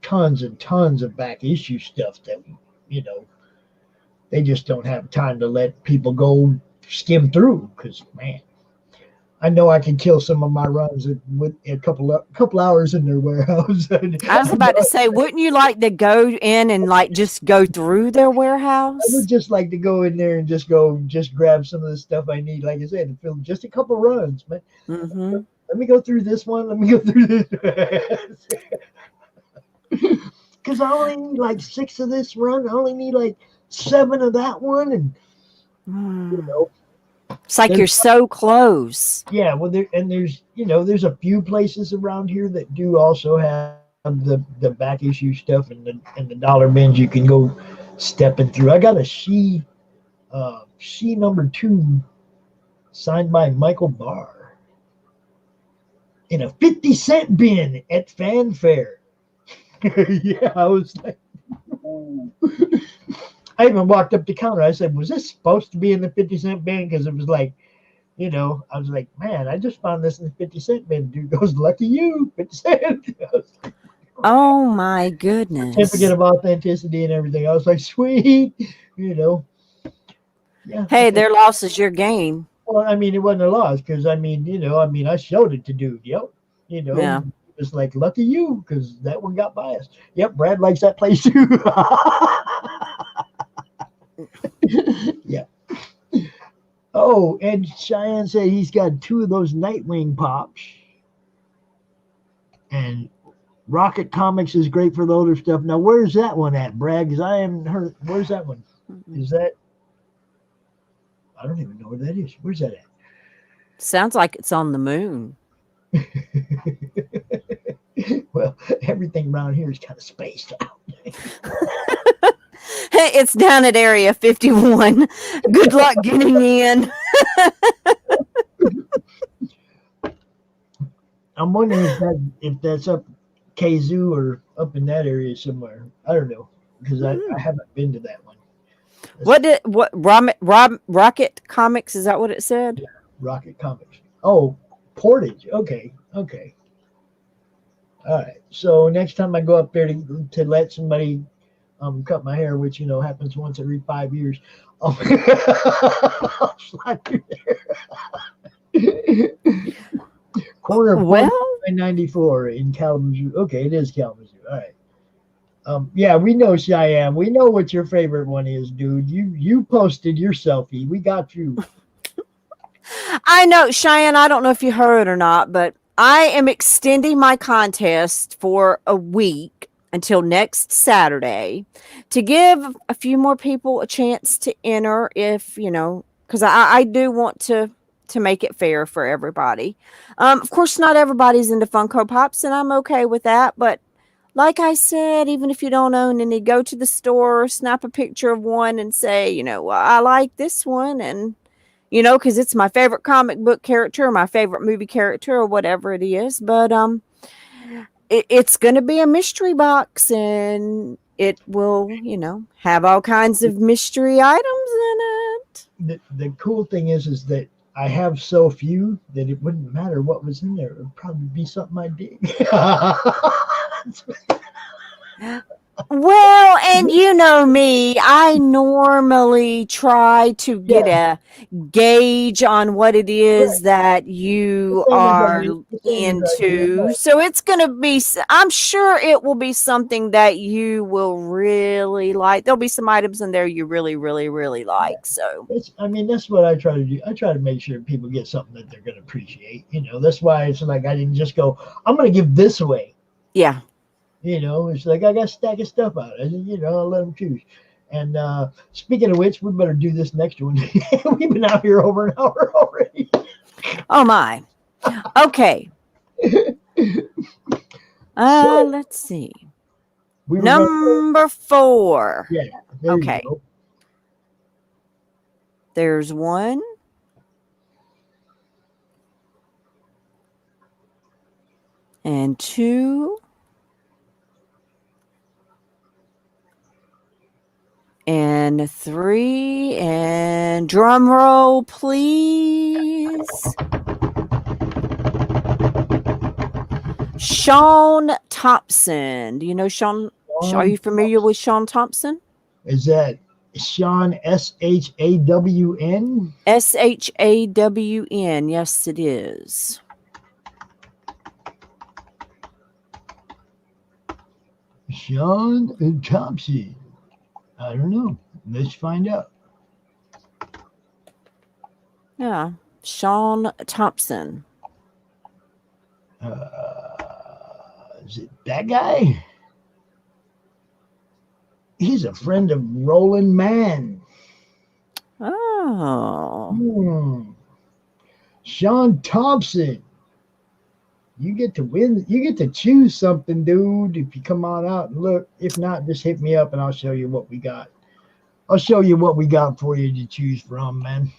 Speaker 1: tons and tons of back issue stuff that you know they just don't have time to let people go skim through because man, I know I can kill some of my runs with a couple hours in their warehouse.
Speaker 2: I was about to say, wouldn't you like to go in and like just go through their
Speaker 1: I would
Speaker 2: warehouse?
Speaker 1: just like to go in there and just grab some of the stuff I need. Like I said, to fill just a couple runs, man.
Speaker 2: Mm-hmm.
Speaker 1: Let me go through this one. Let me go through this. Because I only need like 6 of this run. I only need like 7 of that one, and you know,
Speaker 2: It's like
Speaker 1: there's
Speaker 2: you're so close.
Speaker 1: yeah. Well, there's there's a few places around here that do also have the back issue stuff and the dollar bins you can go stepping through. I got a she number 2 signed by Michael Barr in a 50-cent bin at Fanfare. Yeah, I was like, ooh. I even walked up to the counter. I said, "Was this supposed to be in the 50-cent bin?" Because it was like, I was like, "Man, I just found this in the 50-cent bin." Dude goes, "Lucky you, 50 cent."
Speaker 2: Oh my
Speaker 1: Certificate
Speaker 2: goodness.
Speaker 1: of authenticity and everything. I was like, "Sweet," you know. Yeah, I
Speaker 2: Hey,
Speaker 1: said,
Speaker 2: their loss is your gain.
Speaker 1: well, I mean, it wasn't a loss because I showed it to dude. Yep,
Speaker 2: Yeah.
Speaker 1: it was like lucky you because that one got biased. Yep, Brad likes that place too. Yeah. Oh, and Cheyenne said he's got 2 of those Nightwing pops, and Rocket Comics is great for the older stuff. Now, where's that one at, Brad? Because I haven't heard. Where's that one? Is that? I don't even know where that is. Where's that
Speaker 2: Sounds like it's on the moon.
Speaker 1: at? Well, everything around here is kind of spaced out.
Speaker 2: Hey, it's down at Area 51. Good luck getting in.
Speaker 1: I'm wondering if that's up Kazoo or up in that area somewhere. I don't know because I haven't been to that one.
Speaker 2: Rocket Comics, is that what it said?
Speaker 1: Rocket Comics. Oh, Portage. Okay, okay. All right. So next time I go up there to let somebody cut my hair, which happens once every 5 years, I'll, I'll slide through there. Corner of
Speaker 2: Well,
Speaker 1: 94 in Kalamazoo. Okay, it is Kalamazoo. All right. Yeah, we know Cheyenne. We know what your favorite one is, dude. You posted your selfie. We got you.
Speaker 2: I know, Cheyenne, I don't know if you heard or not, but I am extending my contest for a week until next Saturday to give a few more people a chance to enter because I do want to make it fair for everybody. Of course, not everybody's into Funko Pops, and I'm okay with that, but like I said, even if you don't own any, go to the store, snap a picture of one and say, well, I like this one. And, because it's my favorite comic book character or my favorite movie character or whatever it is. But it's going to be a mystery box and it will, have all kinds of mystery items in it.
Speaker 1: The cool thing is that I have so few that it wouldn't matter what was in there. It would probably be something I dig.
Speaker 2: Well, and you know me, I normally try to get
Speaker 1: Yeah,
Speaker 2: a gauge on what it is
Speaker 1: right.
Speaker 2: that
Speaker 1: The
Speaker 2: you
Speaker 1: same as
Speaker 2: are
Speaker 1: I do. The same as I do.
Speaker 2: into. So it's going to be, I'm sure it will be something that you will really like. There'll be some items in there you really, really, really
Speaker 1: Yeah.
Speaker 2: like. So,
Speaker 1: That's what I try to do. I try to make sure people get something that they're going to appreciate. That's why it's like I didn't just go, I'm going to give this away.
Speaker 2: yeah.
Speaker 1: It's like I got a stack of stuff out. I said, I'll let them choose. And speaking of which, we better do this next one. We've been out here over an hour already.
Speaker 2: Oh, my. Okay.
Speaker 1: So
Speaker 2: Let's see.
Speaker 1: we were going to go.
Speaker 2: Number 4.
Speaker 1: Yeah, there
Speaker 2: Okay.
Speaker 1: you go.
Speaker 2: There's 1. And 2. And 3, and drum roll, please. Sean Thompson. Do you know Sean? Are you familiar with Sean Thompson?
Speaker 1: Is that Sean Shawn.
Speaker 2: Shawn. Yes, it is.
Speaker 1: Sean Thompson. I don't know. Let's find out.
Speaker 2: Yeah. Sean Thompson.
Speaker 1: Is it that guy? He's a friend of Roland Mann.
Speaker 2: Oh.
Speaker 1: Sean Thompson. You get to win. You get to choose something, dude. If you come on out and look. If not, just hit me up and I'll show you what we got. I'll show you what we got for you to choose from, man.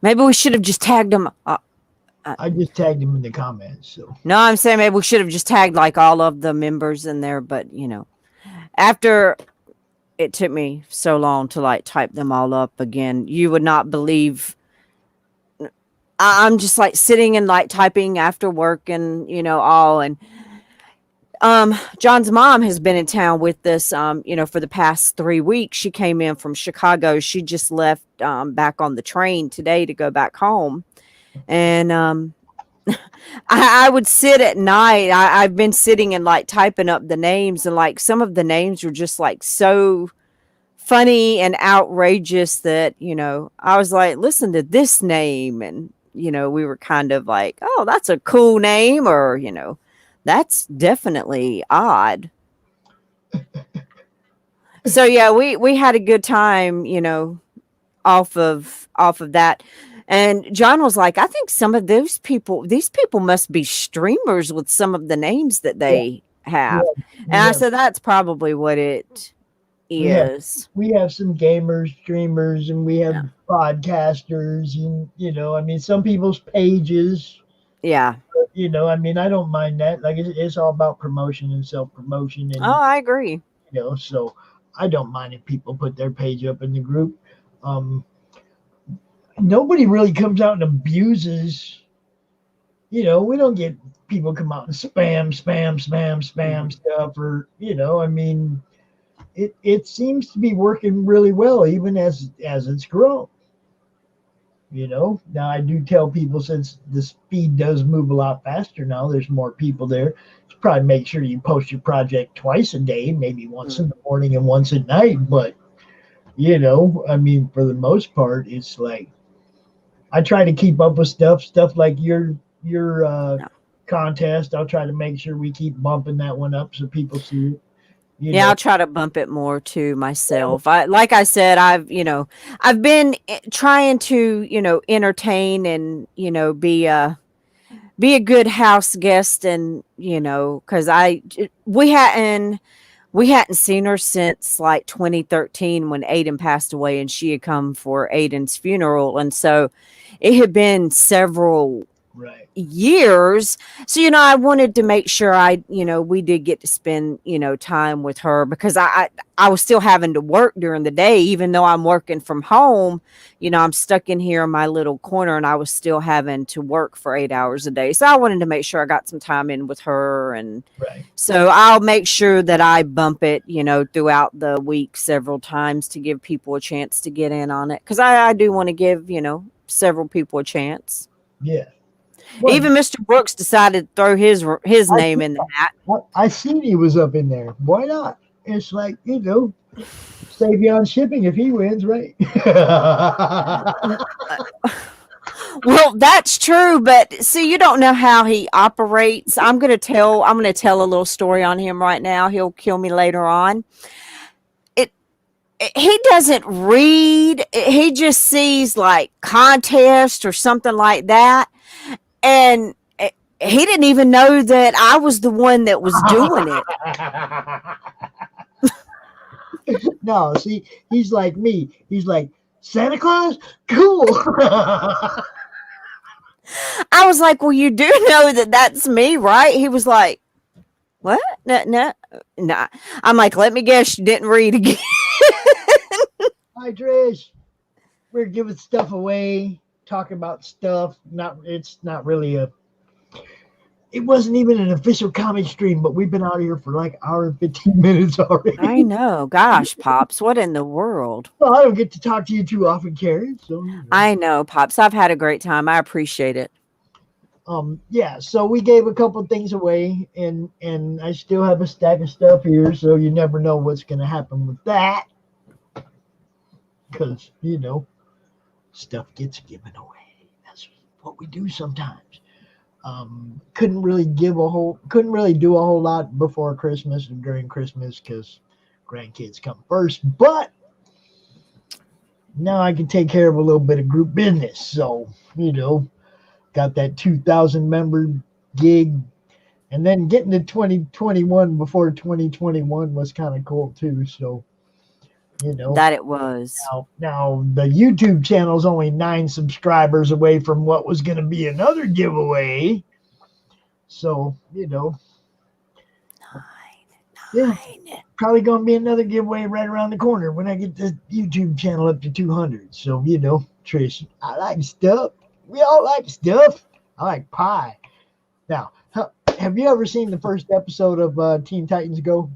Speaker 2: Maybe we should have just tagged him.
Speaker 1: I just tagged him in the comments. So
Speaker 2: No, I'm saying maybe we should have just tagged like all of the members in there. But, after it took me so long to like type them all up again, you would not believe. I'm just like sitting and like typing after work and, all. And John's mom has been in town with us, for the past 3 weeks. She came in from Chicago. She just left back on the train today to go back home. And I would sit at night. I've been sitting and like typing up the names, and like some of the names were just like so funny and outrageous that, I was like, listen to this name. And, we were kind of like, oh, that's a cool name, or, that's definitely odd. So yeah, we had a good time, off of that. And John was like, I think some of these people must be streamers with some of the names that
Speaker 1: yeah,
Speaker 2: they have.
Speaker 1: yeah,
Speaker 2: And I said, that's probably what it
Speaker 1: we have
Speaker 2: is.
Speaker 1: we have some gamers, streamers, and we have
Speaker 2: Yeah.
Speaker 1: podcasters, and some people's pages.
Speaker 2: Yeah.
Speaker 1: I don't mind that. Like it's all about promotion and self promotion,
Speaker 2: Oh,
Speaker 1: and
Speaker 2: I agree.
Speaker 1: so I don't mind if people put their page up in the group. Nobody really comes out and abuses. We don't get people come out and spam stuff, or it seems to be working really well, even as it's grown. Now I do tell people, since the speed does move a lot faster now, there's more people there. So probably make sure you post your project twice a day, maybe once in the morning and once at night. But for the most part, it's like I try to keep up with stuff like your contest. I'll try to make sure we keep bumping that one up so people see it.
Speaker 2: Yeah, I'll try to bump it more to myself. Like I said, I've been trying to, entertain and, be a good house guest, and, cause we hadn't seen her since like 2013 when Aiden passed away, and she had come for Aiden's funeral. And so it had been several years. So, I wanted to make sure we did get to spend, time with her, because I was still having to work during the day, even though I'm working from home. I'm stuck in here in my little corner, and I was still having to work for 8 hours a day. So I wanted to make sure I got some time in with her. And so I'll make sure that I bump it, throughout the week several times to give people a chance to get in on it. Cause I do want to give, several people a chance.
Speaker 1: Yeah.
Speaker 2: Well, even Mr. Brooks decided to throw his name in the hat.
Speaker 1: I seen he was up in there. Why not? It's like, save you on shipping if he wins, right?
Speaker 2: Well, that's true, but see, you don't know how he operates. I'm gonna tell a little story on him right now. He'll kill me later on. He doesn't read. He just sees like contest or something like that. And he didn't even know that I was the one that was doing
Speaker 1: it. No, see, he's like me. He's like, Santa Claus? Cool.
Speaker 2: I was like, well, you do know that that's me, right? He was like, what? No. I'm like, let me guess, you didn't read again.
Speaker 1: Hi, Trish. We're giving stuff away. Talking about stuff. It's not really it wasn't even an official comic stream, but we've been out here for like an hour and 15 minutes
Speaker 2: I
Speaker 1: already.
Speaker 2: know. Gosh, Pops, what in the world?
Speaker 1: Well, I don't get to talk to you too often, Carrie. So, you know.
Speaker 2: I know, Pops. I've had a great time. I appreciate it.
Speaker 1: Yeah, so we gave a couple things away, and I still have a stack of stuff here, so you never know what's going to happen with that, because stuff gets given away. That's what we do sometimes. Couldn't really do a whole lot before Christmas and during Christmas because grandkids come first, but now I can take care of a little bit of group business. So, got that 2,000 member gig. And then getting to 2021 before 2021 was kind of cool too. So,
Speaker 2: That it was.
Speaker 1: now the YouTube channel is only 9 subscribers away from what was going to be another giveaway. So, yeah,
Speaker 2: Nine.
Speaker 1: probably going to be another giveaway right around the corner when I get the YouTube channel up to 200. So, Trish, I like stuff. We all like stuff. I like pie. Now, have you ever seen the first episode of Teen Titans Go?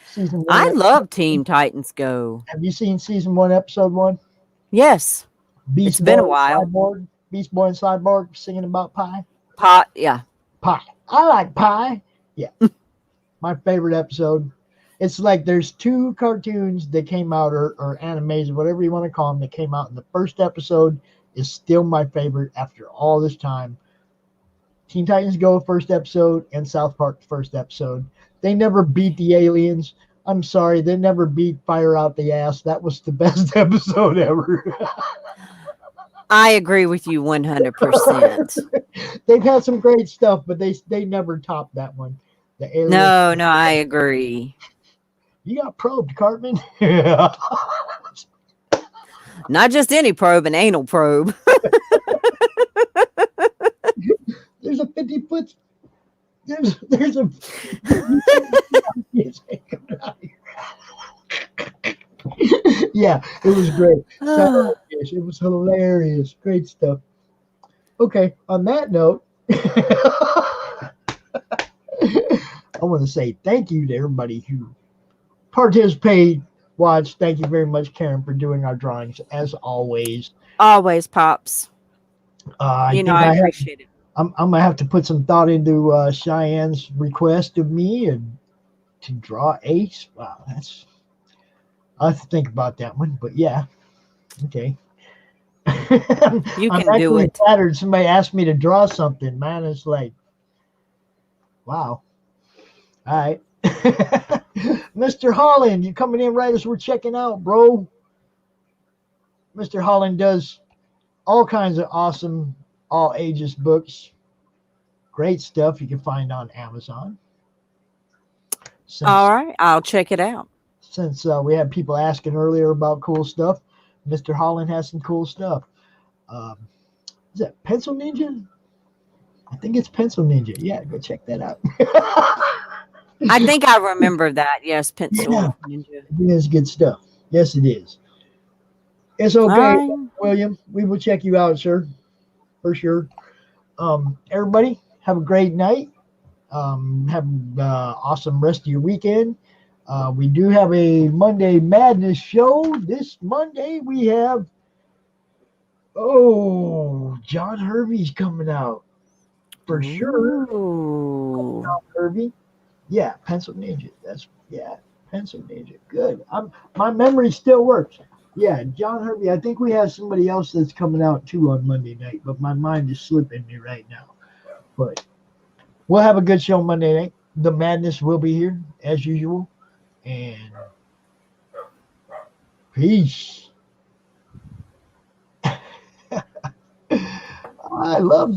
Speaker 1: Season 1.
Speaker 2: I love Team Titans Go.
Speaker 1: Have you seen season 1, episode 1?
Speaker 2: Yes. It's been a while.
Speaker 1: Beast Boy and Cyborg singing about pie.
Speaker 2: Pot, yeah.
Speaker 1: Pie. I like pie. Yeah. My favorite episode. It's like there's 2 cartoons that came out, or animes, or whatever you want to call them, that came out, and the first episode is still my favorite after all this time. Teen Titans Go first episode and South Park first episode. They never beat the aliens. I'm sorry, they never beat Fire Out the Ass. That was the best episode ever.
Speaker 2: I agree with you 100%.
Speaker 1: They've had some great stuff, but they never topped that one. The aliens.
Speaker 2: No, I agree.
Speaker 1: You got probed, Cartman.
Speaker 2: Not just any probe, an anal probe.
Speaker 1: There's a 50-foot. There's a. Yeah, it was great. It was hilarious. Great stuff. Okay, on that note, I want to say thank you to everybody who participated, watched. Thank you very much, Karen, for doing our drawings as always.
Speaker 2: Always, Pops.
Speaker 1: I
Speaker 2: appreciate it.
Speaker 1: I'm gonna have to put some thought into Cheyenne's request of me and to draw Ace. Wow, I'll have to think about that one. But yeah, okay.
Speaker 2: You
Speaker 1: I'm
Speaker 2: can do it.
Speaker 1: Flattered somebody asked me to draw something, man. It's like, wow. All right. Mr. Holland, you coming in right as we're checking out, bro. Mr. Holland does all kinds of awesome all ages books. Great stuff you can find on Amazon.
Speaker 2: All right, I'll check it out.
Speaker 1: Since we had people asking earlier about cool stuff, Mr. Holland has some cool stuff. Is that Pencil Ninja? I think it's Pencil Ninja. Yeah, go check that out.
Speaker 2: I think I remember that. Yes, Pencil Ninja.
Speaker 1: It is good stuff. Yes, it is. It's okay, William. We will check you out, sir, for sure. Everybody, have a great night. Have an awesome rest of your weekend. We do have a Monday Madness show. This Monday we have, John Hervey's coming out. For sure. John Hervey. Yeah, Pencil Ninja. Pencil Ninja. Good. My memory still works. Yeah, John Hervey. I think we have somebody else that's coming out too on Monday night, but my mind is slipping me right now. But we'll have a good show Monday night. The Madness will be here as usual. And peace. I love